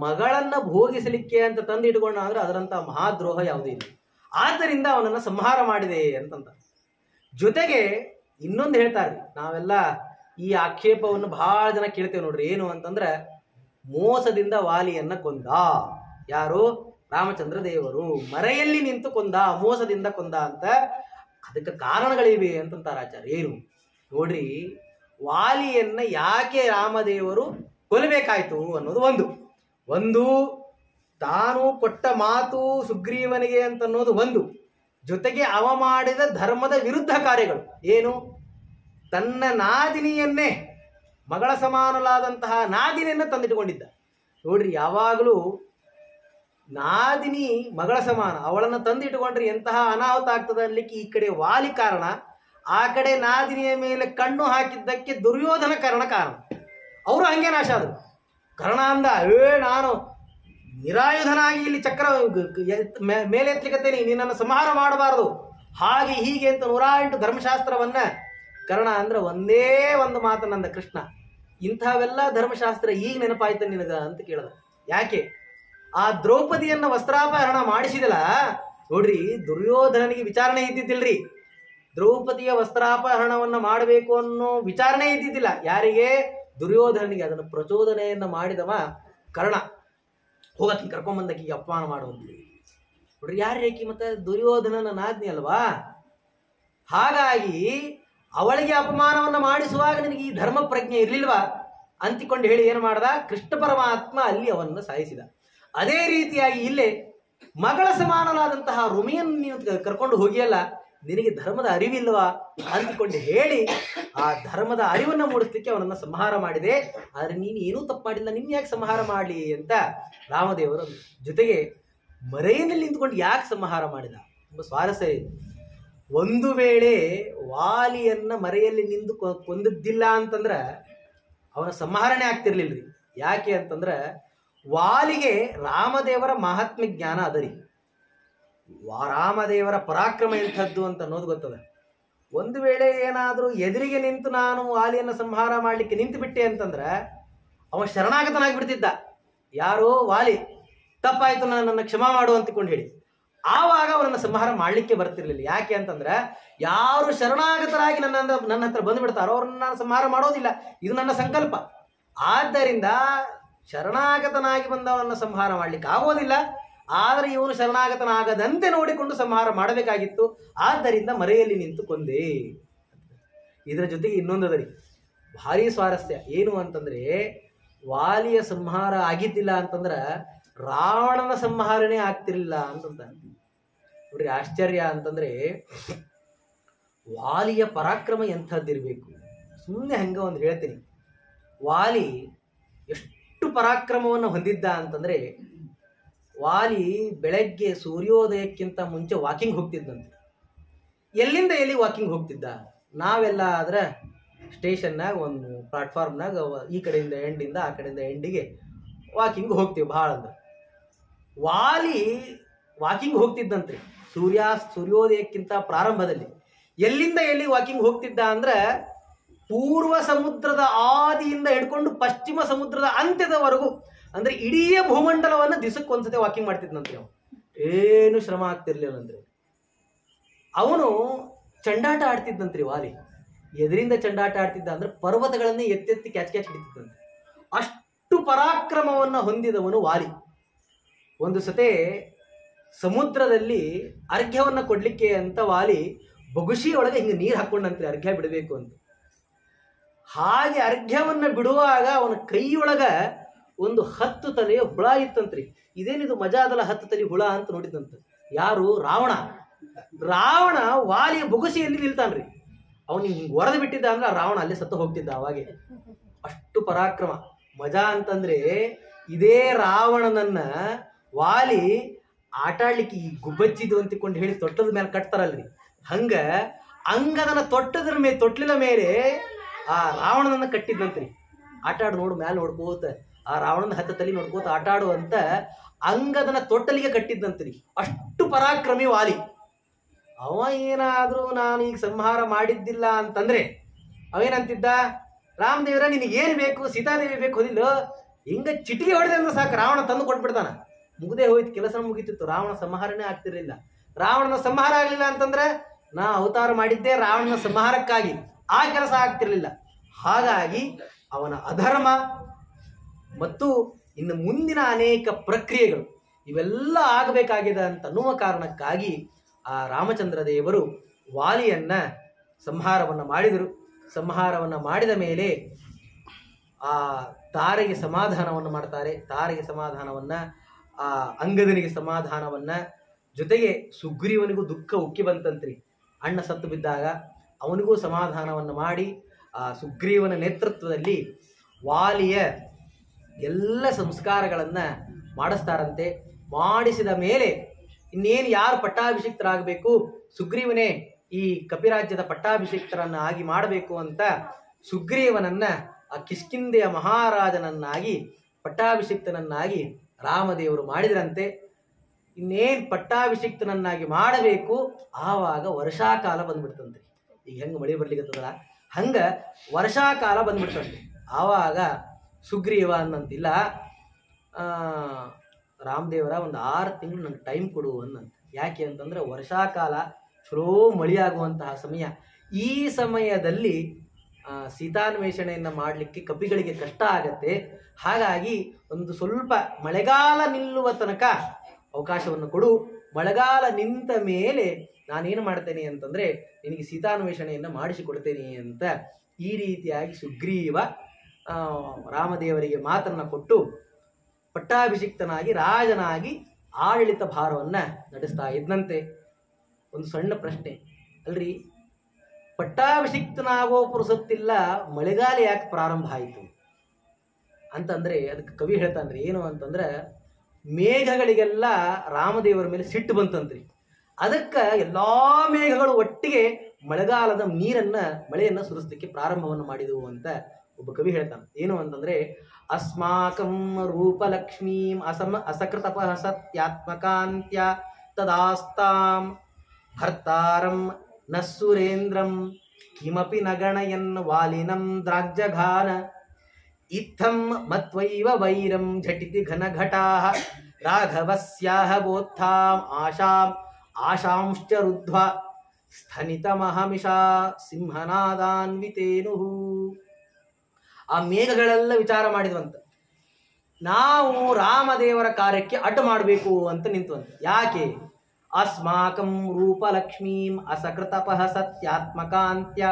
ಮಗಳನ್ನ ಭೋಗಿಸಲಿಕ್ಕೆ ಅಂತ ತಂದಿಟ್ಕೊಂಡ ಅಂದ್ರೆ ಅದರಂತ ಮಹಾದ್ರೋಹ ಯಾವುದೇ ಇಲ್ಲ. ಆದ್ದರಿಂದ ಅವನನ್ನು ಸಂಹಾರ ಮಾಡಿದೆ ಅಂತಂತ. ಜೊತೆಗೆ ಇನ್ನೊಂದು ಹೇಳ್ತಾರೆ, ನಾವೆಲ್ಲ ಈ ಆಕ್ಷೇಪವನ್ನು ಬಹಳ ಜನ ಕೇಳ್ತೇವೆ ನೋಡ್ರಿ. ಏನು ಅಂತಂದ್ರೆ, ಮೋಸದಿಂದ ವಾಲಿಯನ್ನ ಕೊಂದ ಯಾರು? ರಾಮಚಂದ್ರ ದೇವರು. ಮರೆಯಲ್ಲಿ ನಿಂತು ಕೊಂದ, ಮೋಸದಿಂದ ಕೊಂದ ಅಂತ. ಅದಕ್ಕೆ ಕಾರಣಗಳಿವೆ ಅಂತಂತಾರೆ ಆಚಾರ್ಯ. ಏನು ನೋಡ್ರಿ, ವಾಲಿಯನ್ನ ಯಾಕೆ ರಾಮದೇವರು ಕೊಲ್ಲಬೇಕಾಯ್ತು ಅನ್ನೋದು ಒಂದು ತಾನು ಕೊಟ್ಟ ಮಾತು ಸುಗ್ರೀವನಿಗೆ ಅಂತನ್ನೋದು ಒಂದು, ಜೊತೆಗೆ ಅವ ಮಾಡಿದ ಧರ್ಮದ ವಿರುದ್ಧ ಕಾರ್ಯಗಳು. ಏನು? ತನ್ನ ನಾದಿನಿಯನ್ನೇ ಮಗಳ ಸಮಾನಲಾದಂತಹ ನಾದಿನಿಯನ್ನು ತಂದಿಟ್ಟುಕೊಂಡಿದ್ದ. ನೋಡ್ರಿ, ಯಾವಾಗಲೂ ನಾದಿನಿ ಮಗಳ ಸಮಾನ, ಅವಳನ್ನು ತಂದಿಟ್ಟುಕೊಂಡ್ರೆ ಎಂತಹ ಅನಾಹುತ ಆಗ್ತದೆ ಅನ್ಲಿಕ್ಕೆ ಈ ಕಡೆ ವಾಲಿ ಕಾರಣ, ಆ ಕಡೆ ನಾದಿನಿಯ ಮೇಲೆ ಕಣ್ಣು ಹಾಕಿದ್ದಕ್ಕೆ ದುರ್ಯೋಧನ ಕಾರಣ. ಅವರು ಹಂಗೆ ನಾಶ ಆದರು. ಕರ್ಣ ಅಂದ, ನಾನು ನಿರಾಯುಧನಾಗಿ ಇಲ್ಲಿ ಚಕ್ರ ಮೇಲೆ ಎತ್ತಲಿಕ್ಕತ್ತೇನೆ, ನಿನ್ನನ್ನು ಸಂಹಾರ ಮಾಡಬಾರದು, ಹಾಗೆ ಹೀಗೆ ಅಂತ 108 ಧರ್ಮಶಾಸ್ತ್ರವನ್ನ ಕರ್ಣ ಅಂದ್ರೆ ಒಂದೇ ಒಂದು ಮಾತನ್ನಂದ ಕೃಷ್ಣ. ಇಂಥವೆಲ್ಲ ಧರ್ಮಶಾಸ್ತ್ರ ಈಗ ನೆನಪಾಯ್ತ ನಿನಗ ಅಂತ ಕೇಳದ. ಯಾಕೆ? ಆ ದ್ರೌಪದಿಯನ್ನ ವಸ್ತ್ರಾಪಹರಣ ಮಾಡಿಸಿದಲ್ಲ. ನೋಡ್ರಿ, ದುರ್ಯೋಧನನಿಗೆ ವಿಚಾರಣೆ ಇದ್ದಿದ್ದಿಲ್ರಿ. ದ್ರೌಪದಿಯ ವಸ್ತ್ರಾಪಹರಣವನ್ನ ಮಾಡಬೇಕು ಅನ್ನೋ ವಿಚಾರಣೆ ಇದ್ದಿದ್ದಿಲ್ಲ. ಯಾರಿಗೆ? ದುರ್ಯೋಧನನಿಗೆ. ಅದನ್ನು ಪ್ರಚೋದನೆಯನ್ನ ಮಾಡಿದವ ಕರ್ಣ. ಹೋಗಕ್ಕೆ ಕರ್ಕೊಂಬಂದಕ್ಕೆ ಅಪಮಾನ ಮಾಡುವಂತ. ನೋಡ್ರಿ, ಯಾರು ರೇಖಿ? ಮತ್ತೆ ದುರ್ಯೋಧನನ ನಾದ್ನಿ ಅಲ್ವಾ? ಹಾಗಾಗಿ ಅವಳಿಗೆ ಅಪಮಾನವನ್ನ ಮಾಡಿಸುವಾಗ ನಿನಗೆ ಈ ಧರ್ಮ ಪ್ರಜ್ಞೆ ಇರ್ಲಿಲ್ವಾ ಅಂತಿಕೊಂಡು ಹೇಳಿ ಏನು ಮಾಡ್ದ? ಕೃಷ್ಣ ಪರಮಾತ್ಮ ಅಲ್ಲಿ ಅವನ್ನ ಸಾಯಿಸಿದ. ಅದೇ ರೀತಿಯಾಗಿ ಇಲ್ಲೇ ಮಗಳ ಸಮಾನನಾದಂತಹ ರುಮಿಯನ್ನು ನೀನು ಕರ್ಕೊಂಡು ಹೋಗಿಯಲ್ಲ, ನಿನಗೆ ಧರ್ಮದ ಅರಿವಿಲ್ವಾ ಅಂತಿಕೊಂಡು ಹೇಳಿ ಆ ಧರ್ಮದ ಅರಿವನ್ನು ಮೂಡಿಸ್ಲಿಕ್ಕೆ ಅವನನ್ನ ಸಂಹಾರ ಮಾಡಿದೆ. ಆದ್ರೆ ನೀನು ಏನೂ ತಪ್ಪು ಮಾಡಿಲ್ಲ, ನಿನ್ನ ಯಾಕೆ ಸಂಹಾರ ಮಾಡಲಿ ಅಂತ ರಾಮದೇವರ ಜೊತೆಗೆ ಮರೆಯಲ್ಲಿ ನಿಂತ್ಕೊಂಡು ಯಾಕೆ ಸಂಹಾರ ಮಾಡಿದ? ತುಂಬ ಸ್ವಾರಸ್ಯ ಇದೆ. ಒಂದು ವೇಳೆ ವಾಲಿಯನ್ನ ಮರೆಯಲ್ಲಿ ನಿಂತು ಕೊಂದದ್ದಿಲ್ಲ ಅಂತಂದ್ರ ಅವನ ಸಂಹಾರಣೆ ಆಗ್ತಿರ್ಲಿಲ್ರಿ. ಯಾಕೆ ಅಂತಂದ್ರ ವಾಲಿಗೆ ರಾಮದೇವರ ಮಹಾತ್ಮ ಜ್ಞಾನ ಅದರಿ. ರಾಮದೇವರ ಪರಾಕ್ರಮ ಎಂಥದ್ದು ಅಂತ ಅನ್ನೋದು ಗೊತ್ತದ. ಒಂದು ವೇಳೆ ಏನಾದರೂ ಎದುರಿಗೆ ನಿಂತು ನಾನು ವಾಲಿಯನ್ನು ಸಂಹಾರ ಮಾಡಲಿಕ್ಕೆ ನಿಂತು ಬಿಟ್ಟೆ ಅಂತಂದ್ರೆ ಅವ ಶರಣಾಗತನಾಗಿ ಬಿಡ್ತಿದ್ದ. ಯಾರು? ವಾಲಿ. ತಪ್ಪಾಯ್ತು, ನನ್ನ ಕ್ಷಮಾ ಮಾಡು ಅಂತಿಕೊಂಡು ಹೇಳಿ. ಆವಾಗ ಅವನನ್ನು ಸಂಹಾರ ಮಾಡಲಿಕ್ಕೆ ಬರ್ತಿರ್ಲಿಲ್ಲ. ಯಾಕೆ ಅಂತಂದ್ರೆ ಯಾರು ಶರಣಾಗತರಾಗಿ ನನ್ನ ಹತ್ರ ಬಂದು ಬಿಡ್ತಾರೋ ಅವ್ರನ್ನ ನಾನು ಸಂಹಾರ ಮಾಡೋದಿಲ್ಲ, ಇದು ನನ್ನ ಸಂಕಲ್ಪ. ಆದ್ದರಿಂದ ಶರಣಾಗತನಾಗಿ ಬಂದವನನ್ನ ಸಂಹಾರ ಮಾಡ್ಲಿಕ್ಕೆ ಆಗೋದಿಲ್ಲ. ಆದರೆ ಇವನು ಶರಣಾಗತನಾಗದಂತೆ ನೋಡಿಕೊಂಡು ಸಂಹಾರ ಮಾಡಬೇಕಾಗಿತ್ತು. ಆದ್ದರಿಂದ ಮರೆಯಲ್ಲಿ ನಿಂತು ಕೊಂದೆ. ಇದರ ಜೊತೆಗೆ ಇನ್ನೊಂದದರಿ ಭಾರಿ ಸ್ವಾರಸ್ಯ. ಏನು ಅಂತಂದ್ರೆ ವಾಲಿಯ ಸಂಹಾರ ಆಗಿದ್ದಿಲ್ಲ ಅಂತಂದ್ರ ರಾವಣನ ಸಂಹಾರನೇ ಆಗ್ತಿರ್ಲಿಲ್ಲ ಅಂತಂತ. ನೋಡ್ರಿ, ಆಶ್ಚರ್ಯ ಅಂತಂದ್ರೆ ವಾಲಿಯ ಪರಾಕ್ರಮ ಎಂಥದ್ದಿರ್ಬೇಕು. ಸುಮ್ಮನೆ ಹಂಗ ಒಂದು ಹೇಳ್ತೀನಿ. ವಾಲಿ ಎಷ್ಟು ಪರಾಕ್ರಮವನ್ನು ಹೊಂದಿದ್ದ ಅಂತಂದ್ರೆ ವಾಲಿ ಬೆಳಗ್ಗೆ ಸೂರ್ಯೋದಯಕ್ಕಿಂತ ಮುಂಚೆ ವಾಕಿಂಗ್ ಹೋಗ್ತಿದ್ದಂತೆ. ಎಲ್ಲಿಂದ ಎಲ್ಲಿ ವಾಕಿಂಗ್ ಹೋಗ್ತಿದ್ದ? ನಾವೆಲ್ಲ ಆದ್ರೆ ಸ್ಟೇಷನ್ನಾಗ ಒಂದು ಪ್ಲಾಟ್ಫಾರ್ಮ್ನಾಗ ಈ ಕಡೆಯಿಂದ ಎಂಡಿಂದ ಆ ಕಡೆಯಿಂದ ಎಂಡಿಗೆ ವಾಕಿಂಗ್ ಹೋಗ್ತೀವಿ ಭಾಳ ಅಂದ್ರೆ. ವಾಲಿ ವಾಕಿಂಗ್ ಹೋಗ್ತಿದ್ದಂತ್ರಿ ಸೂರ್ಯೋದಯಕ್ಕಿಂತ ಪ್ರಾರಂಭದಲ್ಲಿ. ಎಲ್ಲಿಂದ ಎಲ್ಲಿ ವಾಕಿಂಗ್ ಹೋಗ್ತಿದ್ದ ಅಂದ್ರೆ ಪೂರ್ವ ಸಮುದ್ರದ ಆದಿಯಿಂದ ಹಿಡ್ಕೊಂಡು ಪಶ್ಚಿಮ ಸಮುದ್ರದ ಅಂತ್ಯದವರೆಗೂ, ಅಂದ್ರೆ ಇಡೀ ಭೂಮಂಡಲವನ್ನು ದಿವಸಕ್ಕೊಂದ್ಸತಿ ವಾಕಿಂಗ್ ಮಾಡ್ತಿದ್ನಂತ್ರಿ. ಅವನು ಏನು ಶ್ರಮ ಆಗ್ತಿರ್ಲಿಲ್ಲಂದ್ರೆ ಅವನು ಚಂಡಾಟ ಆಡ್ತಿದ್ದಂತ್ರಿ ವಾಲಿ. ಎದರಿಂದ ಚಂಡಾಟ ಆಡ್ತಿದ್ದ ಅಂದ್ರೆ ಪರ್ವತಗಳನ್ನೇ ಎತ್ತೆತ್ತಿ ಕ್ಯಾಚ್ ಹಿಡಿತಿದ್ದಂತೆ. ಅಷ್ಟು ಪರಾಕ್ರಮವನ್ನು ಹೊಂದಿದವನು ವಾಲಿ. ಒಂದು ಸತೆ ಸಮುದ್ರದಲ್ಲಿ ಅರ್ಘ್ಯವನ್ನ ಕೊಡ್ಲಿಕ್ಕೆ ಅಂತ ವಾಲಿ ಬಗುಶಿ ಒಳಗೆ ಹಿಂಗೆ ನೀರು ಹಾಕೊಂಡಂತ್ರಿ ಅರ್ಘ್ಯ ಬಿಡಬೇಕು ಅಂತ. ಹಾಗೆ ಅರ್ಘ್ಯವನ್ನ ಬಿಡುವಾಗ ಅವನ ಕೈಯೊಳಗ ಒಂದು 10 ತಲೆಯ ಹುಳ ಇತ್ತಂತ್ರಿ. ಇದೇನಿದು ಮಜಾ ಅದಲ್ಲ 10 ತಲೆ ಹುಳ ಅಂತ ನೋಡಿದಂತ. ಯಾರು? ರಾವಣ ವಾಲಿಯ ಬೊಗಸಿಯಲ್ಲಿ ನಿಲ್ತಾನ್ರಿ. ಅವನಿಗೆ ಹಿಂಗೆ ಹೊರದು ಬಿಟ್ಟಿದ್ದ ಅಂದ್ರೆ ರಾವಣ ಅಲ್ಲೇ ಸತ್ತು ಹೋಗ್ತಿದ್ದ. ಅವಾಗೆ ಅಷ್ಟು ಪರಾಕ್ರಮ. ಮಜಾ ಅಂತಂದ್ರೆ ಇದೇ ರಾವಣನನ್ನ ವಾಲಿ ಆಟಾಡ್ಲಿಕ್ಕೆ ಈ ಗುಬ್ಬಚ್ಚಿದು ಅಂತಿಕೊಂಡು ಹೇಳಿ ತೊಟ್ಟದ ಮೇಲೆ ಕಟ್ತಾರಲ್ರಿ, ಹಂಗ ಅಂಗದನ ತೊಟ್ಲಿನ ಮೇಲೆ ಆ ರಾವಣನನ್ನ ಕಟ್ಟಿದ್ದಂತ್ರಿ. ಆಟಾಡು ನೋಡು ಮ್ಯಾಲೆ ನೋಡ್ಕೋತ ಆ ರಾವಣನ 10 ತಲೆ ನೋಡ್ಕೋತ ಆಟಾಡುವಂತ ಅಂಗದನ ತೊಟ್ಟಲಿಗೆ ಕಟ್ಟಿದ್ದಂತ್ರಿ. ಅಷ್ಟು ಪರಾಕ್ರಮಿ ವಾಲಿ. ಅವ ಏನಾದ್ರೂ ನಾನು ಈಗ ಸಂಹಾರ ಮಾಡಿದ್ದಿಲ್ಲ ಅಂತಂದ್ರೆ ಅವೇನಂತಿದ್ದ? ರಾಮದೇವ್ರ ನಿನಗೇನು ಬೇಕು? ಸೀತಾದೇವಿ ಬೇಕು ಹೋದಿಲ್ಲ, ಹಿಂಗ ಚಿಟಿಗೆ ಹೊಡೆದ ಅಂದ್ರೆ ಸಾಕು ರಾವಣ ತಂದು ಕೊಟ್ಬಿಡ್ತಾನ. ಮುಗ್ದೇ ಹೋಯ್ತು, ಕೆಲಸ ಮುಗಿತಿತ್ತು. ರಾವಣ ಸಂಹಾರನೇ ಆಗ್ತಿರ್ಲಿಲ್ಲ. ರಾವಣನ ಸಂಹಾರ ಆಗ್ಲಿಲ್ಲ ಅಂತಂದ್ರೆ ನಾ ಅವತಾರ ಮಾಡಿದ್ದೆ ರಾವಣನ ಸಂಹಾರಕ್ಕಾಗಿ, ಆ ಕೆಲಸ ಆಗ್ತಿರ್ಲಿಲ್ಲ. ಹಾಗಾಗಿ ಅವನ ಅಧರ್ಮ ಮತ್ತು ಇನ್ನು ಮುಂದಿನ ಅನೇಕ ಪ್ರಕ್ರಿಯೆಗಳು ಇವೆಲ್ಲ ಆಗಬೇಕಾಗಿದೆ ಅಂತ ಅನ್ನುವ ಕಾರಣಕ್ಕಾಗಿ ಆ ರಾಮಚಂದ್ರ ದೇವರು ವಾಲಿಯನ್ನ ಸಂಹಾರವನ್ನು ಮಾಡಿದರು. ಸಂಹಾರವನ್ನು ಮಾಡಿದ ಮೇಲೆ ಆ ತಾರೆಗೆ ಸಮಾಧಾನವನ್ನು ಮಾಡ್ತಾರೆ. ತಾರೆಗೆ ಸಮಾಧಾನವನ್ನ, ಆ ಅಂಗದನಿಗೆ ಸಮಾಧಾನವನ್ನ, ಜೊತೆಗೆ ಸುಗ್ರೀವನಿಗೂ ದುಃಖ ಉಕ್ಕಿ ಬಂತಂತ್ರಿ. ಅಣ್ಣ ಸತ್ತು ಬಿದ್ದಾಗ ಅವನಿಗೂ ಸಮಾಧಾನವನ್ನು ಮಾಡಿ ಆ ಸುಗ್ರೀವನ ನೇತೃತ್ವದಲ್ಲಿ ವಾಲಿಯ ಎಲ್ಲ ಸಂಸ್ಕಾರಗಳನ್ನು ಮಾಡಿಸ್ತಾರಂತೆ. ಮಾಡಿಸಿದ ಮೇಲೆ ಇನ್ನೇನು ಯಾರು ಪಟ್ಟಾಭಿಷಿಕ್ತರಾಗಬೇಕು, ಸುಗ್ರೀವನೇ ಈ ಕಪಿರಾಜ್ಯದ ಪಟ್ಟಾಭಿಷಿಕ್ತರನ್ನು ಆಗಿ ಮಾಡಬೇಕು ಅಂತ ಸುಗ್ರೀವನನ್ನ ಆ ಕಿಷ್ಕಿಂಧೆಯ ಮಹಾರಾಜನನ್ನಾಗಿ ಪಟ್ಟಾಭಿಷಿಕ್ತನನ್ನಾಗಿ ರಾಮದೇವರು ಮಾಡಿದ್ರಂತೆ. ಇನ್ನೇನು ಪಟ್ಟಾಭಿಷಿಕ್ತನನ್ನಾಗಿ ಮಾಡಬೇಕು, ಆವಾಗ ವರ್ಷಾಕಾಲ ಬಂದ್ಬಿಡ್ತಂತೆ. ಈಗ ಹೆಂಗೆ ಮಳೆ ಬರ್ಲಿಕ್ಕತ್ತದಲ್ಲ ಹಂಗೆ ವರ್ಷಾಕಾಲ ಬಂದ್ಬಿಡ್ತಂತೆ. ಆವಾಗ ಸುಗ್ರೀವ ಅನ್ನಂತಿಲ್ಲ, ರಾಮದೇವರ ಒಂದು 6 ತಿಂಗಳು ನನಗೆ ಟೈಮ್ ಕೊಡು ಅನ್ನಂತ. ಯಾಕೆ ಅಂತಂದರೆ ವರ್ಷಾಕಾಲ ಚಲೋ ಮಳೆಯಾಗುವಂತಹ ಸಮಯ. ಈ ಸಮಯದಲ್ಲಿ ಸೀತಾನ್ವೇಷಣೆಯನ್ನು ಮಾಡಲಿಕ್ಕೆ ಕಪಿಗಳಿಗೆ ಕಷ್ಟ ಆಗತ್ತೆ. ಹಾಗಾಗಿ ಒಂದು ಸ್ವಲ್ಪ ಮಳೆಗಾಲ ನಿಲ್ಲುವ ತನಕ ಅವಕಾಶವನ್ನು ಕೊಡು. ಮಳೆಗಾಲ ನಿಂತ ಮೇಲೆ ನಾನೇನು ಮಾಡ್ತೇನೆ ಅಂತಂದರೆ ನಿನಗೆ ಸೀತಾನ್ವೇಷಣೆಯನ್ನು ಮಾಡಿಸಿಕೊಡ್ತೇನೆ ಅಂತ ಈ ರೀತಿಯಾಗಿ ಸುಗ್ರೀವ ರಾಮದೇವರಿಗೆ ಮಾತನ್ನು ಕೊಟ್ಟು ಪಟ್ಟಾಭಿಷಿಕ್ತನಾಗಿ ರಾಜನಾಗಿ ಆಡಳಿತ ಭಾರವನ್ನು ನಡೆಸ್ತಾ ಇದ್ದಂತೆ. ಒಂದು ಸಣ್ಣ ಪ್ರಶ್ನೆ ಅಲ್ರಿ, ಪಟ್ಟಾಭಿಷಿಕ್ತನಾಗೋ ಪುರುಸೊತ್ತಿಲ್ಲ, ಮಳೆಗಾಲ ಯಾಕೆ ಪ್ರಾರಂಭ ಆಯಿತು ಅಂತಂದರೆ ಅದಕ್ಕೆ ಕವಿ ಹೇಳ್ತಾನ್ರಿ. ಏನು ಅಂತಂದ್ರೆ ಮೇಘಗಳಿಗೆಲ್ಲ ರಾಮದೇವರ ಮೇಲೆ ಸಿಟ್ಟು ಬಂತಂತ್ರಿ. ಅದಕ್ಕೆ ಎಲ್ಲ ಮೇಘಗಳು ಒಟ್ಟಿಗೆ ಮಳೆಗಾಲದ ಮಳೆಯನ್ನು ಸುರಿಸಲಿಕ್ಕೆ ಪ್ರಾರಂಭವನ್ನು ಮಾಡಿದವು ಅಂತ ಒಬ್ಬ ಕವಿ ಹೇಳ್ತಾನೆ. ಏನು ಅಂತಂದರೆ ಅಸ್ಮಾಕಂ ರೂಪಲಕ್ಷ್ಮೀಂ ಅಸಕೃತಪಃ ಸತ್ಯಾತ್ಮಕಾಂತ್ಯ ತದಾಸ್ತಾಂ ಭರ್ತಾರಂ ನ ಸುರೇಂದ್ರಂ ಕಿಮಪಿ ನಗಣಯನ್ ವಾಲಿನಂ ದ್ರಾಗ್ಜಘಾನ ಇತ್ತಂ ಮತ್ವೈವ ವೈರಂ ಝಟಿತಿ ಘನಘಟಾಃ ರಾಘವಸ್ಯಾಹ ಬೋತ್ಥಾಂ ಆಶಾಂಶ್ಚ ರುದ್ಧ್ವ ಸ್ಥನಿತಮಹಮಿಷಾ ಸಿಂಹನಾದಾನ್ವಿತೇನು. ಆ ಮೇಘಗಳೆಲ್ಲ ವಿಚಾರ ಮಾಡಿದ್ವಂತ, ನಾವು ರಾಮದೇವರ ಕಾರ್ಯಕ್ಕೆ ಅಡ್ಡ ಮಾಡಬೇಕು ಅಂತ ನಿಂತವಂತ. ಯಾಕೆ? ಅಸ್ಮಾಕಂ ರೂಪಲಕ್ಷ್ಮೀಂ ಅಸಕೃತಪಃ ಸತ್ಯಾತ್ಮಕಾಂತ್ಯ.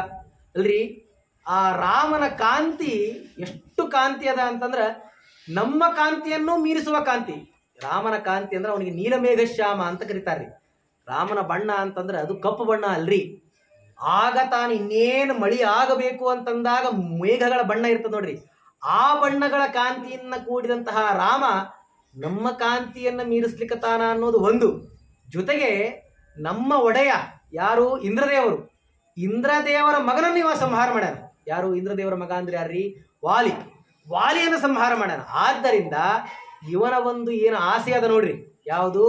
ಅಲ್ರಿ, ಆ ರಾಮನ ಕಾಂತಿ ಎಷ್ಟು ಕಾಂತಿ ಅದ ಅಂತಂದ್ರೆ ನಮ್ಮ ಕಾಂತಿಯನ್ನು ಮೀರಿಸುವ ಕಾಂತಿ. ರಾಮನ ಕಾಂತಿ ಅಂದ್ರೆ ಅವನಿಗೆ ನೀಲಮೇಘಶ್ಯಾಮ ಅಂತ ಕರೀತಾರ್ರಿ. ರಾಮನ ಬಣ್ಣ ಅಂತಂದ್ರೆ ಅದು ಕಪ್ಪು ಬಣ್ಣ ಅಲ್ರಿ. ಆಗ ತಾನು ಇನ್ನೇನು ಮಳಿ ಆಗಬೇಕು ಅಂತಂದಾಗ ಮೇಘಗಳ ಬಣ್ಣ ಇರ್ತದೆ ನೋಡ್ರಿ, ಆ ಬಣ್ಣಗಳ ಕಾಂತಿಯನ್ನ ಕೂಡಿದಂತಹ ರಾಮ ನಮ್ಮ ಕಾಂತಿಯನ್ನ ಮೀರಿಸ್ಲಿಕ್ಕತಾನ ಅನ್ನೋದು ಒಂದು. ಜೊತೆಗೆ ನಮ್ಮ ಒಡೆಯ ಯಾರು? ಇಂದ್ರದೇವರು. ಇಂದ್ರದೇವರ ಮಗನನ್ನು ಇವ ಸಂಹಾರ ಮಾಡ್ಯಾನ. ಯಾರು? ಇಂದ್ರದೇವರ ಮಗ ಅಂದ್ರೆ ಯಾರ್ರಿ? ವಾಲಿಯನ್ನು ಸಂಹಾರ ಮಾಡ್ಯಾನ. ಆದ್ದರಿಂದ ಇವನ ಒಂದು ಏನು ಆಸೆ ಅದ ನೋಡ್ರಿ, ಯಾವುದು?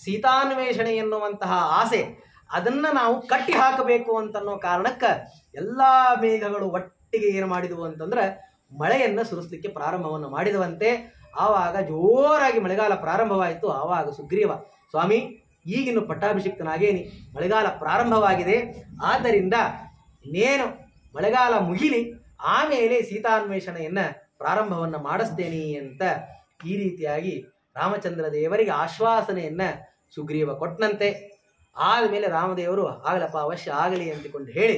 ಸೀತಾನ್ವೇಷಣೆ ಎನ್ನುವಂತಹ ಆಸೆ, ಅದನ್ನ ನಾವು ಕಟ್ಟಿ ಹಾಕಬೇಕು ಅಂತನ್ನೋ ಕಾರಣಕ್ಕೆ ಎಲ್ಲ ಮೇಘಗಳು ಒಟ್ಟಿಗೆ ಏನು ಮಾಡಿದವು ಅಂತಂದ್ರೆ ಮಳೆಯನ್ನು ಸುರಿಸಲಿಕ್ಕೆ ಪ್ರಾರಂಭವನ್ನು ಮಾಡಿದವಂತೆ. ಆವಾಗ ಜೋರಾಗಿ ಮಳೆಗಾಲ ಪ್ರಾರಂಭವಾಯಿತು. ಆವಾಗ ಸುಗ್ರೀವ, ಸ್ವಾಮಿ ಈಗಿನ್ನು ಪಟ್ಟಾಭಿಷಿಕ್ತನಾಗೇನಿ, ಮಳೆಗಾಲ ಪ್ರಾರಂಭವಾಗಿದೆ, ಆದ್ದರಿಂದ ಇನ್ನೇನು ಮಳೆಗಾಲ ಮುಗಿಲಿ, ಆಮೇಲೆ ಸೀತಾನ್ವೇಷಣೆಯನ್ನು ಪ್ರಾರಂಭವನ್ನು ಮಾಡಿಸ್ತೇನೆ ಅಂತ ಈ ರೀತಿಯಾಗಿ ರಾಮಚಂದ್ರ ದೇವರಿಗೆ ಆಶ್ವಾಸನೆಯನ್ನು ಸುಗ್ರೀವ ಕೊಟ್ಟನಂತೆ. ಆದಮೇಲೆ ರಾಮದೇವರು ಆಗಲಪ್ಪ ಅವಶ್ಯ ಆಗಲಿ ಅಂತಿಕೊಂಡು ಹೇಳಿ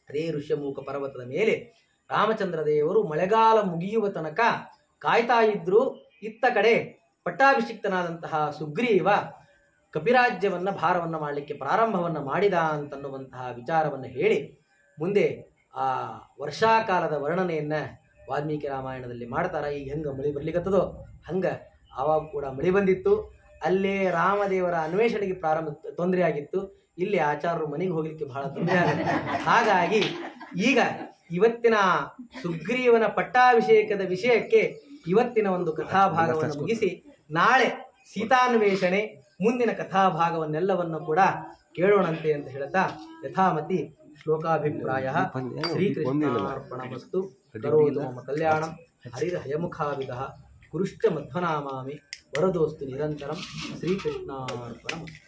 ಅದೇ ಋಷ್ಯಮೂಕ ಪರ್ವತದ ಮೇಲೆ ರಾಮಚಂದ್ರ ದೇವರು ಮಳೆಗಾಲ ಮುಗಿಯುವ ತನಕ ಕಾಯ್ತಾ ಇದ್ರು. ಇತ್ತ ಕಡೆ ಪಟ್ಟಾಭಿಷಿಕ್ತನಾದಂತಹ ಸುಗ್ರೀವ ಕಪಿರಾಜ್ಯವನ್ನು ಭಾರವನ್ನು ಮಾಡಲಿಕ್ಕೆ ಪ್ರಾರಂಭವನ್ನು ಮಾಡಿದ ಅಂತನ್ನುವಂತಹ ವಿಚಾರವನ್ನು ಹೇಳಿ ಮುಂದೆ ಆ ವರ್ಷಾಕಾಲದ ವರ್ಣನೆಯನ್ನು ವಾಲ್ಮೀಕಿ ರಾಮಾಯಣದಲ್ಲಿ ಮಾಡ್ತಾರ. ಈಗ ಹೆಂಗೆ ಮಳೆ ಬರ್ಲಿಕ್ಕತ್ತದೋ ಹಂಗೆ ಆವಾಗ ಕೂಡ ಮಳೆ ಬಂದಿತ್ತು. ಅಲ್ಲೇ ರಾಮದೇವರ ಅನ್ವೇಷಣೆಗೆ ತೊಂದರೆ ಆಗಿತ್ತು. ಇಲ್ಲಿ ಆಚಾರ್ಯರು ಮನೆಗೆ ಹೋಗ್ಲಿಕ್ಕೆ ಬಹಳ ತೊಂದರೆ ಆಗುತ್ತೆ. ಹಾಗಾಗಿ ಈಗ ಇವತ್ತಿನ ಸುಗ್ರೀವನ ಪಟ್ಟಾಭಿಷೇಕದ ವಿಷಯಕ್ಕೆ ಇವತ್ತಿನ ಒಂದು ಕಥಾಭಾಗವನ್ನು ಮುಗಿಸಿ ನಾಳೆ ಸೀತಾನ್ವೇಷಣೆ ಮುಂದಿನ ಕಥಾಭಾಗವನ್ನೆಲ್ಲವನ್ನು ಕೂಡ ಕೇಳೋಣಂತೆ ಅಂತ ಹೇಳ್ತಾ ಯಥಾಮತಿ ಶ್ಲೋಕಾಭಿಪ್ರಾಯ ಶ್ರೀಕೃಷ್ಣಾರ್ಪಣಮಸ್ತು. ಕರೋತು ಮಮ ಕಲ್ಯಾಣಂ ಹರಿರ್ಹಯಮುಖಾವಿದಃ ಕುರುಶ್ಚ ಮಧ್ವನಾಮಾಮಿ ವರದೋಸ್ತು ನಿರಂತರಂ. ಶ್ರೀಕೃಷ್ಣಾರ್ಪಣಮಸ್ತು.